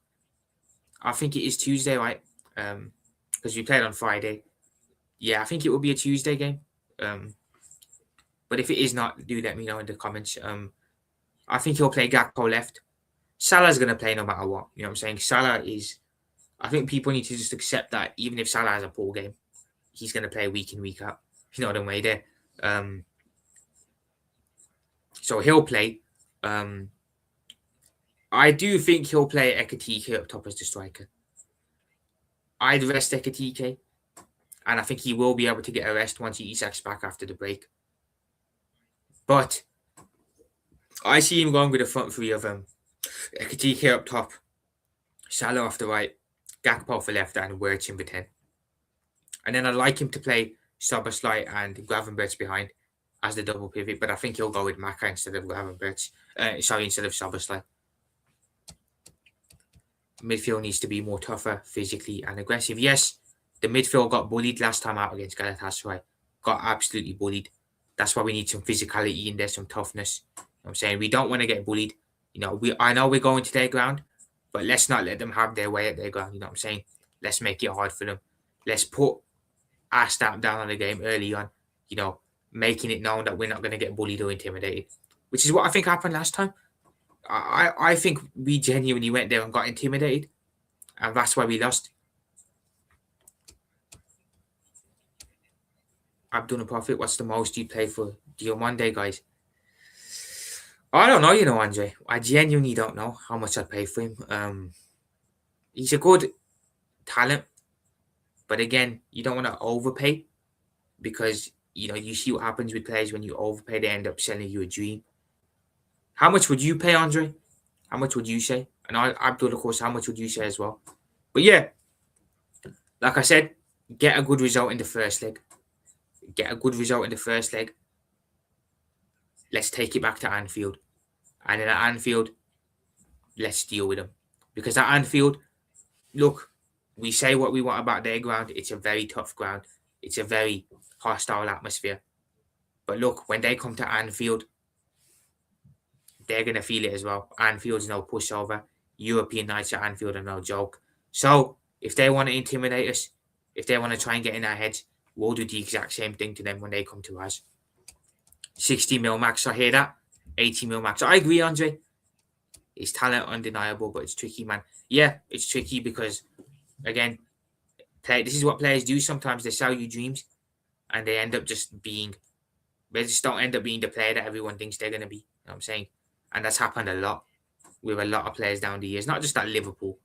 I think it is Tuesday, right? Because we played on Friday. Yeah, I think it will be a Tuesday game. But if it is not, do let me know in the comments. I think he'll play Gakpo left. Salah's going to play no matter what. You know what I'm saying? Salah is... I think people need to just accept that even if Salah has a poor game, he's going to play week in, week out. You know what I'm saying there? So he'll play. I do think he'll play Ekatike up top as the striker. I'd rest Ekatike. And I think he will be able to get a rest once Isak's back after the break. But I see him going with a front three of Ekatike up top, Salah off the right, Gakpo for left, and Wirtz in the 10. And then I'd like him to play Szoboszlai and Gravenberch behind as the double pivot, but I think he'll go with Maka instead of Gravenberch. Instead of Szoboszlai. Midfield needs to be more tougher, physically and aggressive. Yes, the midfield got bullied last time out against Galatasaray. Got absolutely bullied. That's why we need some physicality in there, some toughness. You know what I'm saying? We don't want to get bullied. You know, I know we're going to their ground, but let's not let them have their way at their ground. You know what I'm saying? Let's make it hard for them. Let's put our stamp down on the game early on, you know, making it known that we're not going to get bullied or intimidated, which is what I think happened last time. I think we genuinely went there and got intimidated, and that's why we lost. Abdul Prophet, what's the most you play for Diomande, guys? I don't know, you know, Andre. I genuinely don't know how much I'd pay for him. He's a good talent, but again, you don't want to overpay because, you know, you see what happens with players when you overpay, they end up selling you a dream. How much would you pay, Andre? How much would you say? And Abdul, of course, how much would you say as well? But yeah, like I said, get a good result in the first leg. Get a good result in the first leg. Let's take it back to Anfield. And then at Anfield, let's deal with them. Because at Anfield, look, we say what we want about their ground. It's a very tough ground. It's a very hostile atmosphere. But look, when they come to Anfield, they're going to feel it as well. Anfield's no pushover. European nights at Anfield are no joke. So, if they want to intimidate us, if they want to try and get in our heads, we'll do the exact same thing to them when they come to us. 60 mil max, I hear that. 80 mil max. I agree, Andre. His talent undeniable, but it's tricky, man. Yeah, it's tricky because, again, this is what players do sometimes. They sell you dreams and they end up they just don't end up being the player that everyone thinks they're going to be. You know what I'm saying? And that's happened a lot with a lot of players down the years, not just at Liverpool,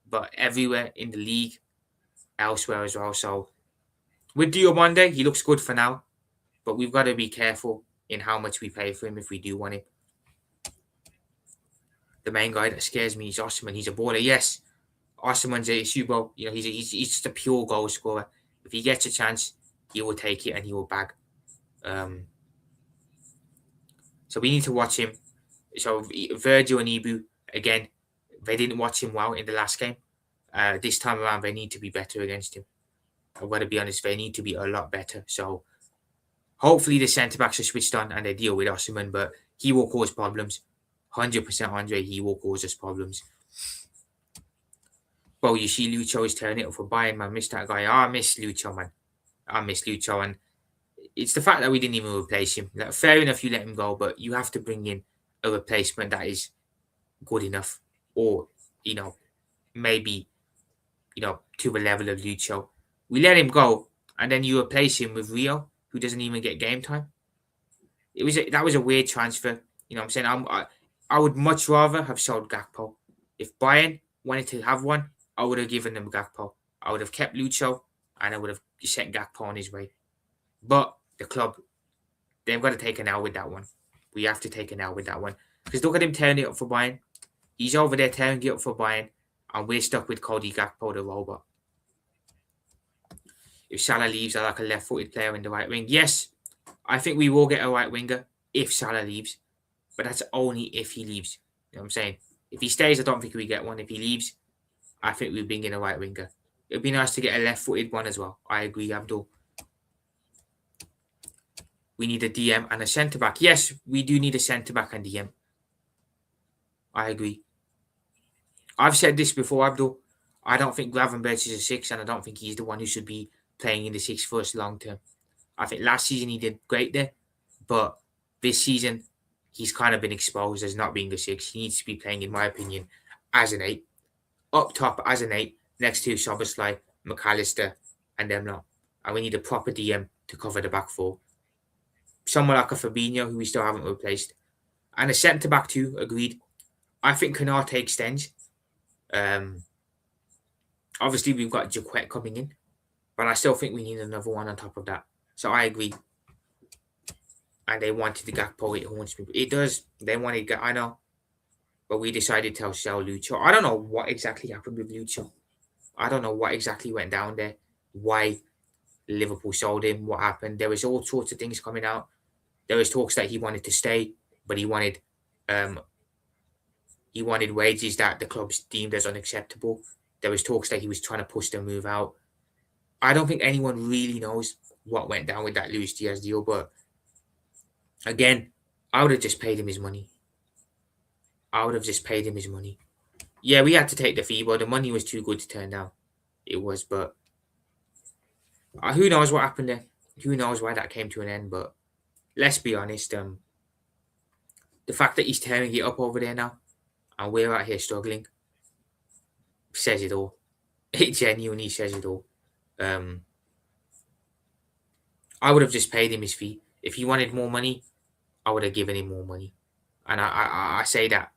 but everywhere in the league, elsewhere as well. So with Diomande, he looks good for now, but we've got to be careful in how much we pay for him if we do want him. The main guy that scares me is Osimhen. He's a baller, yes. Osimhen's a super, you know, he's just a pure goal scorer. If he gets a chance, he will take it and he will bag. So we need to watch him. So Virgil and Ibu, again, they didn't watch him well in the last game. This time around, they need to be better against him. I've got to be honest, they need to be a lot better. So hopefully the centre-backs are switched on and they deal with Osimhen, but he will cause problems. 100% Andre, he will cause us problems. Bro, you see Lucho is turning it up for Bayern, man. Miss that guy. I miss Lucho, man. I miss Lucho. And it's the fact that we didn't even replace him. Like, fair enough, you let him go, but you have to bring in a replacement that is good enough. Or, maybe, to the level of Lucho. We let him go, and then you replace him with Rio, who doesn't even get game time. That was a weird transfer. You know what I'm saying? I would much rather have sold Gakpo. If Bayern wanted to have one, I would have given them Gakpo. I would have kept Lucho, and I would have sent Gakpo on his way. But the club, they've got to take an L with that one. We have to take an L with that one. Because look at him tearing it up for Bayern. He's over there tearing it up for Bayern, and we're stuck with Cody Gakpo, the robot. If Salah leaves, I like a left-footed player in the right wing. Yes, I think we will get a right winger if Salah leaves, but that's only if he leaves. You know what I'm saying? If he stays, I don't think we get one. If he leaves, I think we bring in a right winger. It'd be nice to get a left-footed one as well. I agree, Abdul. We need a DM and a centre-back. Yes, we do need a centre-back and DM. I agree. I've said this before, Abdul. I don't think Gravenberch is a 6, and I don't think he's the one who should be playing in the 6 for us long term. I think last season he did great there, but this season he's kind of been exposed as not being a 6. He needs to be playing, in my opinion, as an 8. Up top as an 8, next to Szoboszlai, McAllister, and them lot. And we need a proper DM to cover the back 4. Someone like a Fabinho, who we still haven't replaced. And a centre-back too, agreed. I think Canate extends. Obviously, we've got Jaquet coming in, but I still think we need another one on top of that. So I agree. And they wanted the Gakpo, it haunts me. It does. They wanted, I know. But we decided to sell Lucho. I don't know what exactly happened with Lucho. I don't know what exactly went down there. Why Liverpool sold him. What happened. There was all sorts of things coming out. There was talks that he wanted to stay, but he wanted wages that the clubs deemed as unacceptable. There was talks that he was trying to push the move out. I don't think anyone really knows what went down with that Luis Diaz deal, but again, I would have just paid him his money. Yeah, we had to take the fee, but the money was too good to turn down. It was, but who knows what happened there? Who knows why that came to an end? But let's be honest, the fact that he's tearing it up over there now, and we're out here struggling, says it all. It genuinely says it all. I would have just paid him his fee. If he wanted more money, I would have given him more money. And I say that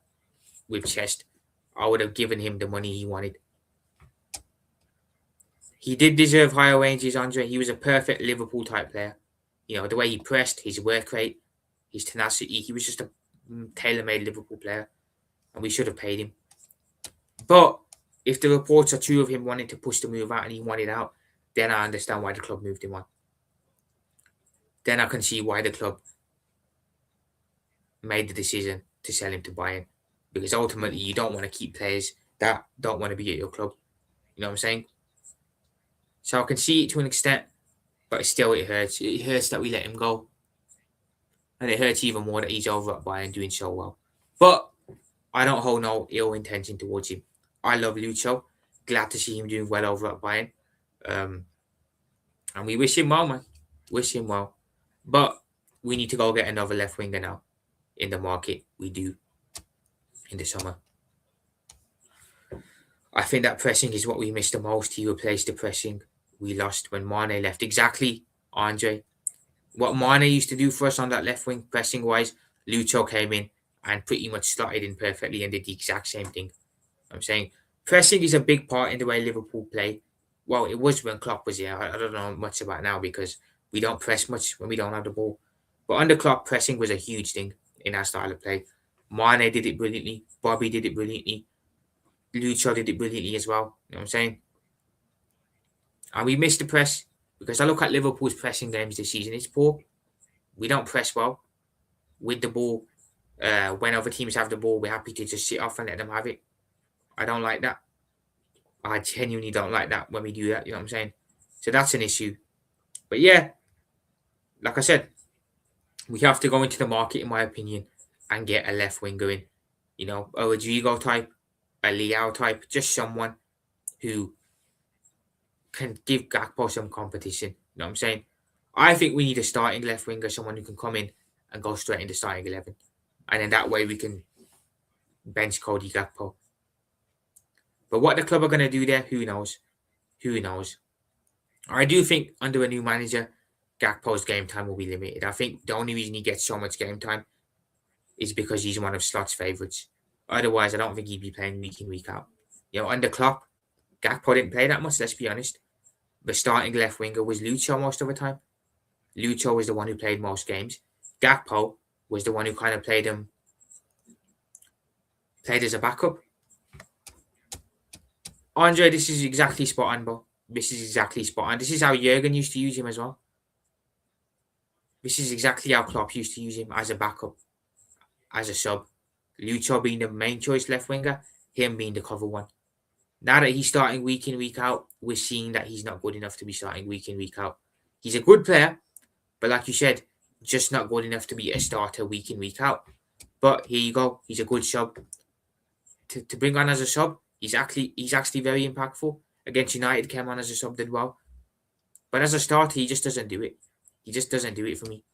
with chest. I would have given him the money he wanted. He did deserve higher wages, Andre. He was a perfect Liverpool type player. You know, the way he pressed, his work rate, his tenacity. He was just a tailor-made Liverpool player. And we should have paid him. But if the reports are true of him wanting to push the move out and he wanted out, then I understand why the club moved him on. Then I can see why the club made the decision to sell him to Bayern. Because ultimately, you don't want to keep players that don't want to be at your club. You know what I'm saying? So I can see it to an extent, but still it hurts. It hurts that we let him go. And it hurts even more that he's over at Bayern doing so well. But I don't hold no ill intention towards him. I love Lucho. Glad to see him doing well over at Bayern. And we wish him well, man. Wish him well. But we need to go get another left winger now in the market. We do in the summer. I think that pressing is what we missed the most. He replaced the pressing we lost when Mane left. Exactly, Andre. What Mane used to do for us on that left wing, pressing wise, Lucho came in and pretty much slotted in perfectly and did the exact same thing. I'm saying pressing is a big part in the way Liverpool play. Well, it was when Klopp was here. I don't know much about now because we don't press much when we don't have the ball. But under Klopp, pressing was a huge thing in our style of play. Mane did it brilliantly. Bobby did it brilliantly. Lucho did it brilliantly as well. You know what I'm saying? And we missed the press because I look at Liverpool's pressing games this season. It's poor. We don't press well with the ball. When other teams have the ball, we're happy to just sit off and let them have it. I don't like that. I genuinely don't like that when we do that. You know what I'm saying? So that's an issue. But yeah, like I said, we have to go into the market, in my opinion, and get a left winger in. You know, a Rodrigo type, a Leao type, just someone who can give Gakpo some competition. You know what I'm saying? I think we need a starting left winger, someone who can come in and go straight into starting 11. And then that way we can bench Cody Gakpo. But what the club are going to do there, who knows? Who knows? I do think under a new manager, Gakpo's game time will be limited. I think the only reason he gets so much game time is because he's one of Slot's favourites. Otherwise, I don't think he'd be playing week in, week out. Under Klopp, Gakpo didn't play that much, let's be honest. The starting left winger was Lucho most of the time. Lucho was the one who played most games. Gakpo was the one who kind of played as a backup. Andre, this is exactly spot on, bro. This is exactly spot on. This is how Jurgen used to use him as well. This is exactly how Klopp used to use him, as a backup, as a sub. Lucho being the main choice left winger, him being the cover one. Now that he's starting week in, week out, we're seeing that he's not good enough to be starting week in, week out. He's a good player, but like you said, just not good enough to be a starter week in, week out. But here you go. He's a good sub. To bring on as a sub, he's actually very impactful. Against United, came on as a sub, did well. But as a starter, he just doesn't do it. He just doesn't do it for me.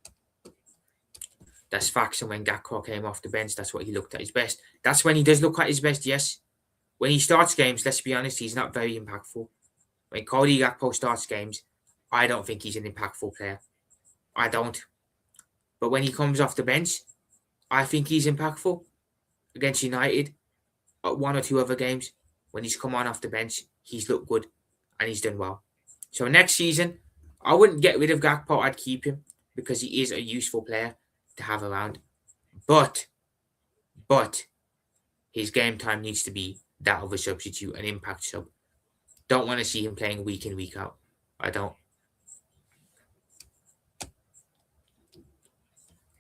That's facts. And when Gakpo came off the bench, that's what he looked at his best. That's when he does look at his best, yes. When he starts games, let's be honest, he's not very impactful. When Cody Gakpo starts games, I don't think he's an impactful player. I don't. But when he comes off the bench, I think he's impactful. Against United, at one or two other games, when he's come on off the bench, he's looked good and he's done well. So next season, I wouldn't get rid of Gakpo, I'd keep him because he is a useful player to have around. But his game time needs to be that of a substitute, an impact sub. Don't want to see him playing week in, week out. I don't.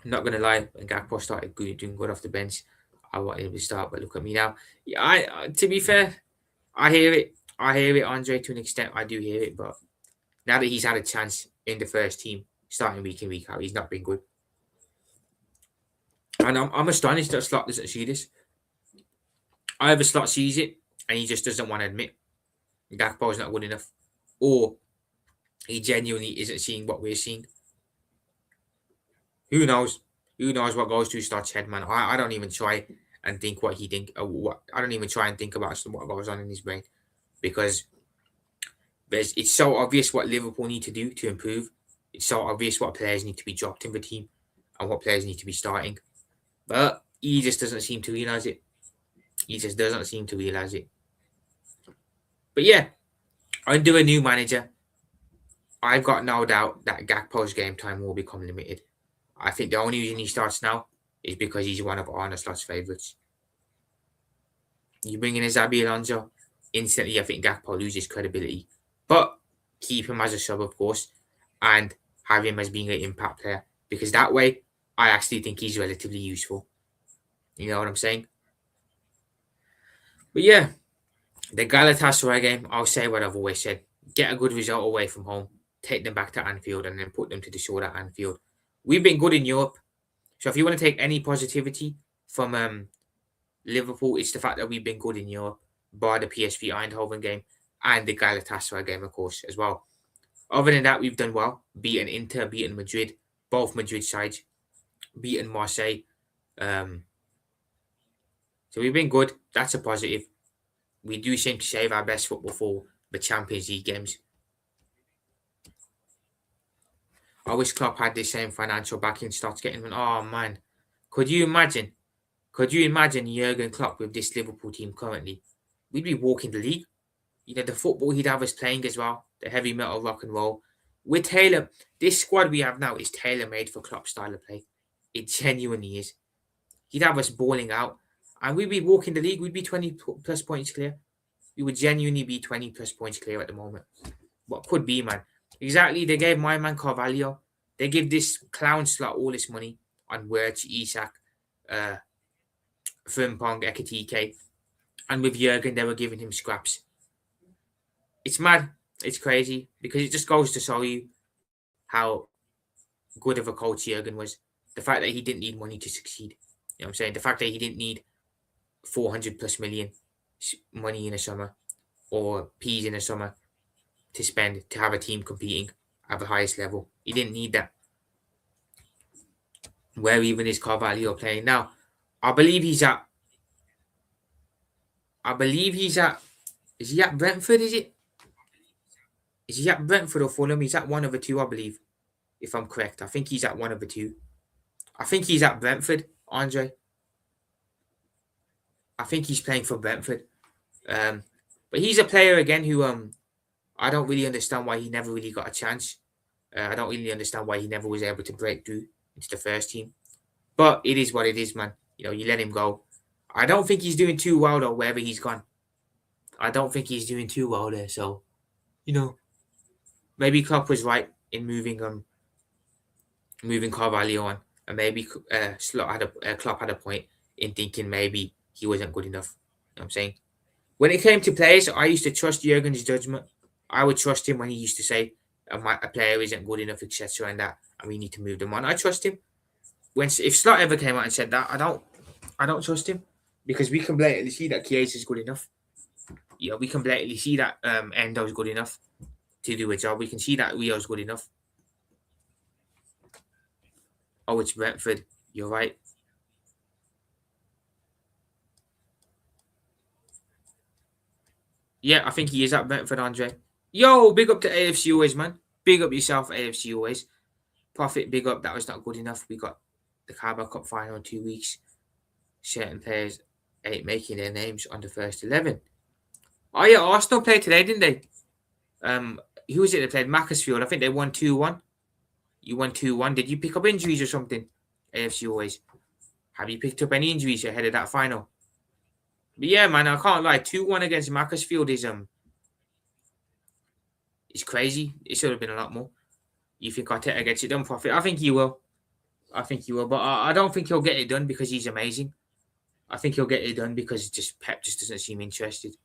I'm not going to lie, when Gakpo started doing good off the bench, I wanted him to start, but look at me now. Yeah, to be fair, I hear it. Andre, to an extent. I do hear it, but now that he's had a chance in the first team, starting week in, week out, he's not been good. And I'm astonished that Slot doesn't see this. Either Slot sees it and he just doesn't want to admit Gakpo's not good enough, or he genuinely isn't seeing what we're seeing. Who knows? Who knows what goes through Slot's head, man? I don't even try and think what he think. I don't even try and think about what goes on in his brain, because it's so obvious what Liverpool need to do to improve. It's so obvious what players need to be dropped in the team and what players need to be starting. But he just doesn't seem to realise it. But yeah, under a new manager, I've got no doubt that Gakpo's game time will become limited. I think the only reason he starts now is because he's one of Arne Slot's favourites. You bring in a Xabi Alonso, instantly I think Gakpo loses credibility. But keep him as a sub, of course, and have him as being an impact player, because that way I actually think he's relatively useful. You know what I'm saying? But yeah, the Galatasaray game, I'll say what I've always said. Get a good result away from home, take them back to Anfield, and then put them to the sword at Anfield. We've been good in Europe. So if you want to take any positivity from Liverpool, it's the fact that we've been good in Europe, bar the PSV Eindhoven game and the Galatasaray game, of course, as well. Other than that, we've done well. Beaten Inter, beaten Madrid, both Madrid sides, beaten Marseille. So we've been good. That's a positive. We do seem to save our best football for the Champions League games. I wish Klopp had the same financial backing starts getting. Oh man, could you imagine Jurgen Klopp with this Liverpool team currently? We'd be walking the league. You know, the football he'd have us playing as well, the heavy metal rock and roll. This squad we have now is tailor-made for Klopp's style of play. It genuinely is. He'd have us balling out, and we'd be walking the league. We'd be 20 plus points clear. We would genuinely be 20 plus points clear at the moment. What could be, man? Exactly, they gave my man Carvalho. They give this clown Slot all this money on Wirtz, Isak, Frimpong, Ekitike. And with Jurgen, they were giving him scraps. It's mad. It's crazy, because it just goes to show you how good of a coach Jurgen was. The fact that he didn't need money to succeed. You know what I'm saying? The fact that he didn't need 400 plus million money in a summer. or peas in the summer to spend to have a team competing at the highest level. He didn't need that. Where even is Carvalho playing now? I believe he's at. I believe he's at. Is he at Brentford? Is he at Brentford or Fulham? He's at one of the two, I believe. If I'm correct, I think he's at one of the two. I think he's at Brentford, Andre. I think he's playing for Brentford. But he's a player again who I don't really understand why he never really got a chance. I don't really understand why he never was able to break through into the first team. But it is what it is, man. You let him go. I don't think he's doing too well though, wherever he's gone. I don't think he's doing too well there. So, maybe Klopp was right in moving Carvalho on, and maybe Klopp had a point in thinking maybe he wasn't good enough. You know what I'm saying? When it came to players, I used to trust Jurgen's judgment. I would trust him when he used to say a player isn't good enough, etc., and we need to move them on. I trust him. If Slot ever came out and said that, I don't trust him because we can blatantly see that Chiesa is good enough. We can blatantly see that Endo is good enough to do a job. We can see that Rio's good enough. Oh, it's Brentford. You're right. Yeah, I think he is at Brentford, Andre. Yo, big up to AFC always, man. Big up yourself, AFC always. Profit, big up. That was not good enough. We got the Carabao Cup final in 2 weeks. Certain players ain't making their names on the first 11. Oh, yeah, Arsenal played today, didn't they? Who was it that played? Macclesfield. I think they won 2-1. You won 2-1. Did you pick up injuries or something? AFC always. Have you picked up any injuries ahead of that final? But yeah, man, I can't lie. 2-1 against Macclesfield is crazy. It should have been a lot more. You think Arteta gets it done, Profit? I think he will. But I don't think he'll get it done because he's amazing. I think he'll get it done because Pep just doesn't seem interested.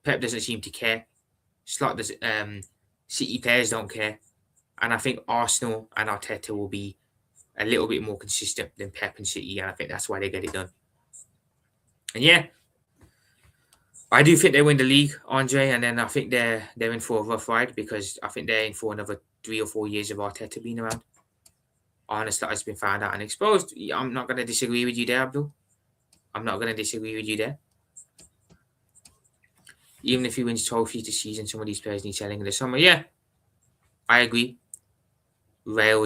Pep doesn't seem to care. Slot does. City players don't care, and I think Arsenal and Arteta will be a little bit more consistent than Pep and City, and I think that's why they get it done. And yeah, I do think they win the league, Andre, and then I think they're in for a rough ride because I think they're in for another 3 or 4 years of Arteta being around. Honestly, has been found out and exposed. I'm not going to disagree with you there, Abdul. I'm not going to disagree with you there. Even if he wins trophies this season, some of these players need selling in the summer. Yeah, I agree. Rail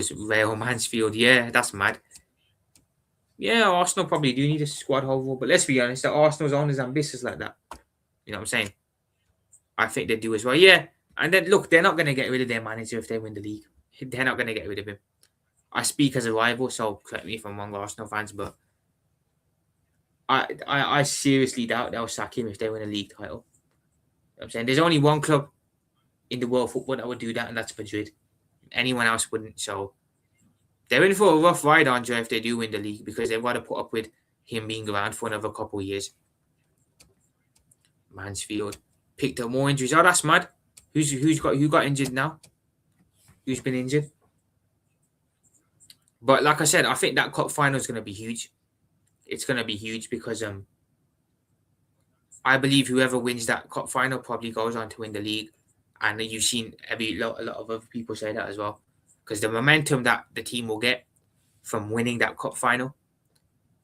Mansfield. Yeah, that's mad. Yeah, Arsenal probably do need a squad overhaul, but let's be honest, the Arsenal's owners ambitious like that. You know what I'm saying? I think they do as well. Yeah, and then look, they're not going to get rid of their manager if they win the league. They're not going to get rid of him. I speak as a rival, so correct me if I'm wrong, Arsenal fans, but I seriously doubt they'll sack him if they win a league title. You know what I'm saying? There's only one club in the world football that would do that, and that's Madrid. Anyone else wouldn't. So they're in for a rough ride, Andre, if they do win the league, because they've got to put up with him being around for another couple of years. Mansfield picked up more injuries. Oh, that's mad. Who got injured now? Who's been injured? But like I said, I think that cup final is going to be huge. It's going to be huge because I believe whoever wins that cup final probably goes on to win the league. And you've seen a lot of other people say that as well. Because the momentum that the team will get from winning that cup final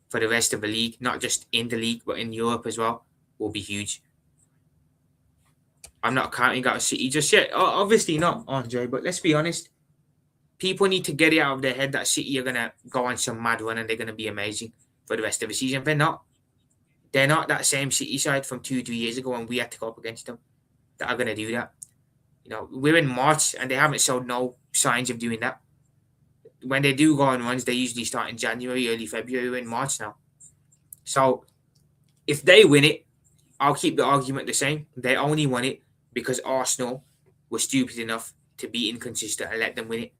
for the rest of the league, not just in the league, but in Europe as well, will be huge. I'm not counting out City just yet. Obviously not, Andre, but let's be honest. People need to get it out of their head that City are going to go on some mad run and they're going to be amazing for the rest of the season. They're not. They're not that same City side from 2-3 years ago when we had to go up against them that are going to do that. We're in March and they haven't showed no signs of doing that. When they do go on runs, they usually start in January, early February. We're in March now. So if they win it, I'll keep the argument the same. They only won it because Arsenal were stupid enough to be inconsistent and let them win it.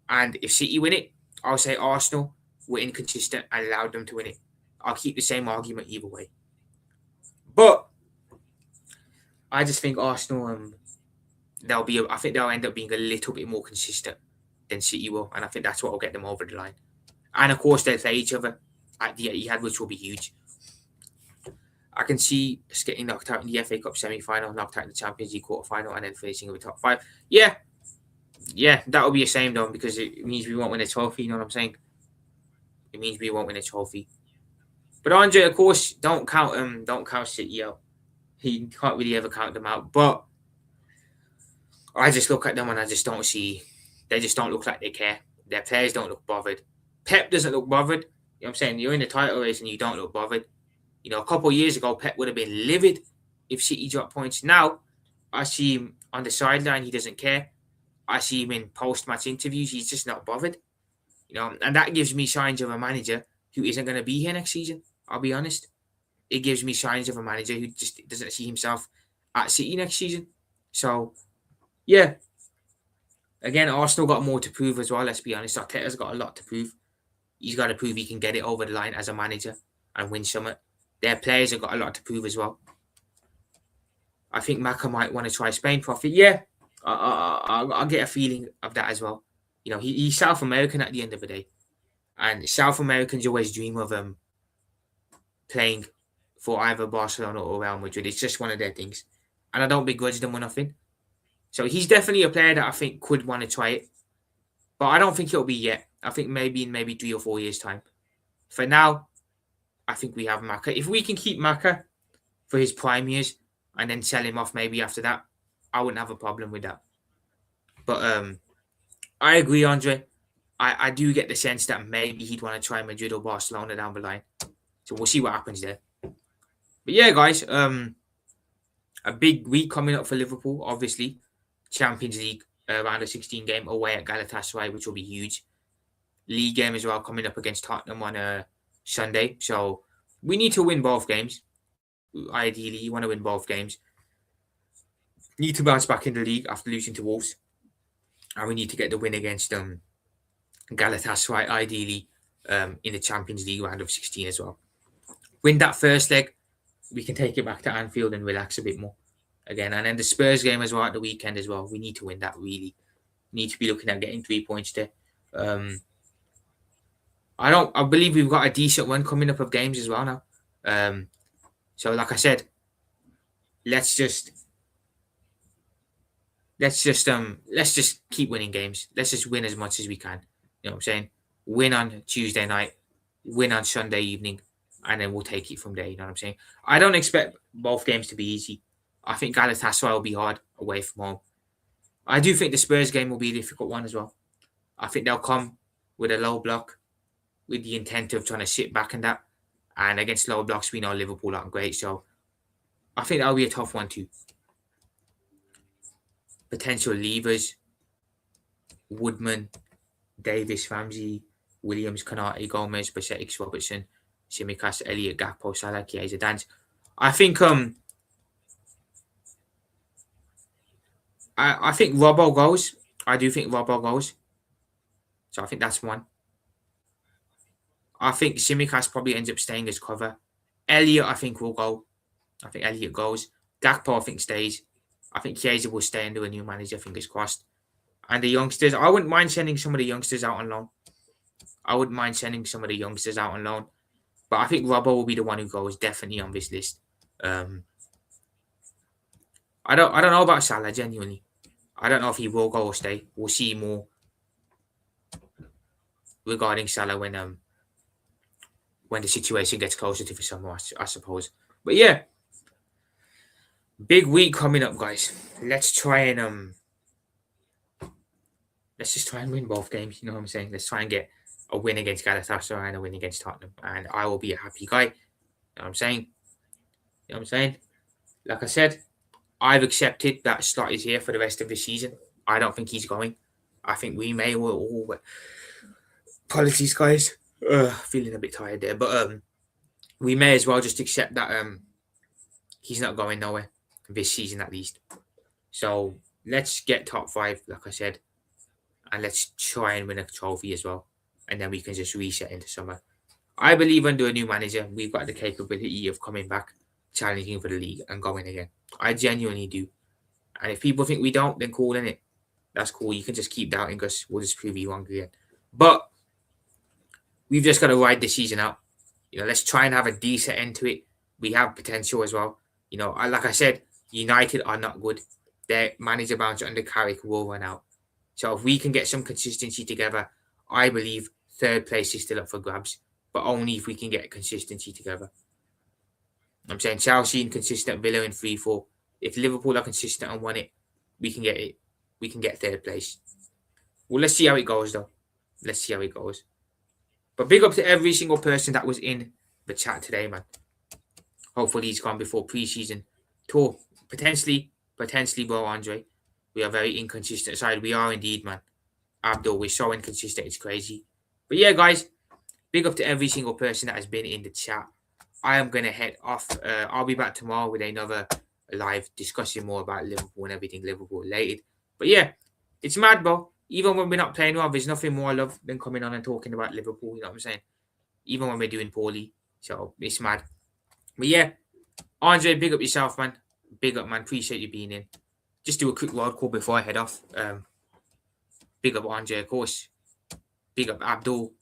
And if City win it, I'll say Arsenal were inconsistent and allowed them to win it. I'll keep the same argument either way. But I just think Arsenal, I think they'll end up being a little bit more consistent than City will, and I think that's what will get them over the line. And of course, they'll play each other at the Etihad, which will be huge. I can see us getting knocked out in the FA Cup semi-final, knocked out in the Champions League quarter-final, and then finishing with the top 5. Yeah, that would be a shame though, because it means we won't win a trophy. You know what I'm saying? It means we won't win a trophy. But Andre, of course, don't count City out. He can't really ever count them out. But I just look at them and I just don't see. They just don't look like they care. Their players don't look bothered. Pep doesn't look bothered. You know what I'm saying? You're in the title race and you don't look bothered. You know, a couple of years ago, Pep would have been livid if City dropped points. Now, I see him on the sideline. He doesn't care. I see him in post-match interviews. He's just not bothered. You know, and that gives me signs of a manager who isn't going to be here next season. I'll be honest. It gives me signs of a manager who just doesn't see himself at City next season. So, yeah. Again, Arsenal got more to prove as well, let's be honest. Arteta's got a lot to prove. He's got to prove he can get it over the line as a manager and win something. Their players have got a lot to prove as well. I think Maka might want to try Spain profit. Yeah, I'll get a feeling of that as well. You know, he's South American at the end of the day. And South Americans always dream of playing for either Barcelona or Real Madrid. It's just one of their things. And I don't begrudge them or nothing. So he's definitely a player that I think could want to try it. But I don't think it'll be yet. I think maybe in 3 or 4 years' time. For now, I think we have Maka. If we can keep Maka for his prime years and then sell him off maybe after that, I wouldn't have a problem with that. But I agree, Andre. I do get the sense that maybe he'd want to try Madrid or Barcelona down the line. So we'll see what happens there. But yeah, guys, a big week coming up for Liverpool, obviously. Champions League round of 16 game away at Galatasaray, which will be huge. League game as well coming up against Tottenham on Sunday. So we need to win both games. Ideally, you want to win both games. Need to bounce back in the league after losing to Wolves. And we need to get the win against Galatasaray, ideally, in the Champions League round of 16 as well. Win that first leg, we can take it back to Anfield and relax a bit more again. And then the Spurs game as well at the weekend as well. We need to win that, really. Need to be looking at getting 3 points there. I believe we've got a decent one coming up of games as well now. So like I said, let's just keep winning games. Let's just win as much as we can. You know what I'm saying? Win on Tuesday night, win on Sunday evening, and then we'll take it from there. You know what I'm saying? I don't expect both games to be easy. I think Galatasaray will be hard away from home. I do think the Spurs game will be a difficult one as well. I think they'll come with a low block with the intent of trying to sit back and that. And against low blocks, we know Liverpool aren't great. So I think that'll be a tough one too. Potential levers: Woodman, Davis, Ramsey, Williams, Konate, Gomez, Basetic, Robertson, Tsimikas, Elliott, Gakpo, Salah, Chiesa, Dance. I think I think Robbo goes. I do think Robbo goes. So I think that's one. I think Tsimikas probably ends up staying as cover. Elliott, I think, will go. I think Elliott goes. Gakpo, I think, stays. I think Chiesa will stay under a new manager, fingers crossed. And the youngsters, I wouldn't mind sending some of the youngsters out on loan. But I think Robbo will be the one who goes, definitely on this list. I don't know about Salah, genuinely. I don't know if he will go or stay. We'll see more regarding Salah when the situation gets closer to the summer, I suppose. But yeah, big week coming up, guys. Let's just try and win both games. You know what I'm saying? Let's try and get a win against Galatasaray and a win against Tottenham, and I will be a happy guy. You know what I'm saying? Like I said, I've accepted that Slot is here for the rest of the season. I don't think he's going. I think we may all. Apologies, guys. Feeling a bit tired there, but we may as well just accept that he's not going nowhere this season at least. So let's get top 5, like I said, and let's try and win a trophy as well, and then we can just reset into summer. I believe under a new manager, we've got the capability of coming back, challenging for the league, and going again. I genuinely do. And if people think we don't, then cool, innit? That's cool. You can just keep doubting us. We'll just prove you wrong again. But we've just got to ride this season out. You know, let's try and have a decent end to it. we have potential as well. You know, like I said, United are not good. Their manager bounce under Carrick will run out. So if we can get some consistency together, I believe third place is still up for grabs, but only if we can get consistency together. I'm saying Chelsea inconsistent, Villa in 3-4. If Liverpool are consistent and won it, we can get it. We can get third place. Well, let's see how it goes, though. Let's see how it goes. But big up to every single person that was in the chat today, man. Hopefully he's gone before preseason tour. Potentially, bro, Andre. We are very inconsistent side. We are indeed, man. Abdul, we're so inconsistent. It's crazy. But yeah, guys, big up to every single person that has been in the chat. I am going to head off. I'll be back tomorrow with another live discussing more about Liverpool and everything Liverpool related. But yeah, it's mad, bro. Even when we're not playing well, there's nothing more I love than coming on and talking about Liverpool. You know what I'm saying? Even when we're doing poorly. So it's mad. But yeah, Andre, big up yourself, man. Big up, man. Appreciate you being in. Just do a quick word call before I head off. Big up Andre, of course. Big up Abdul.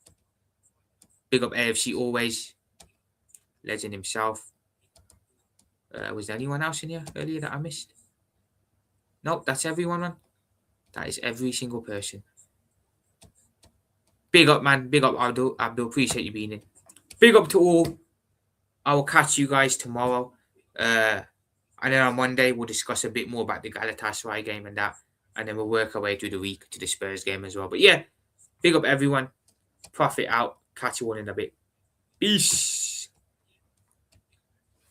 Big up AFC always. Legend himself. Was there anyone else in here earlier that I missed? Nope, that's everyone, man. That is every single person. Big up, man. Big up, Abdul. Appreciate you being in. Big up to all. I will catch you guys tomorrow. And then on Monday, we'll discuss a bit more about the Galatasaray game and that. And then we'll work our way through the week to the Spurs game as well. But yeah, big up everyone. Profit out. Catch you all in a bit. Peace.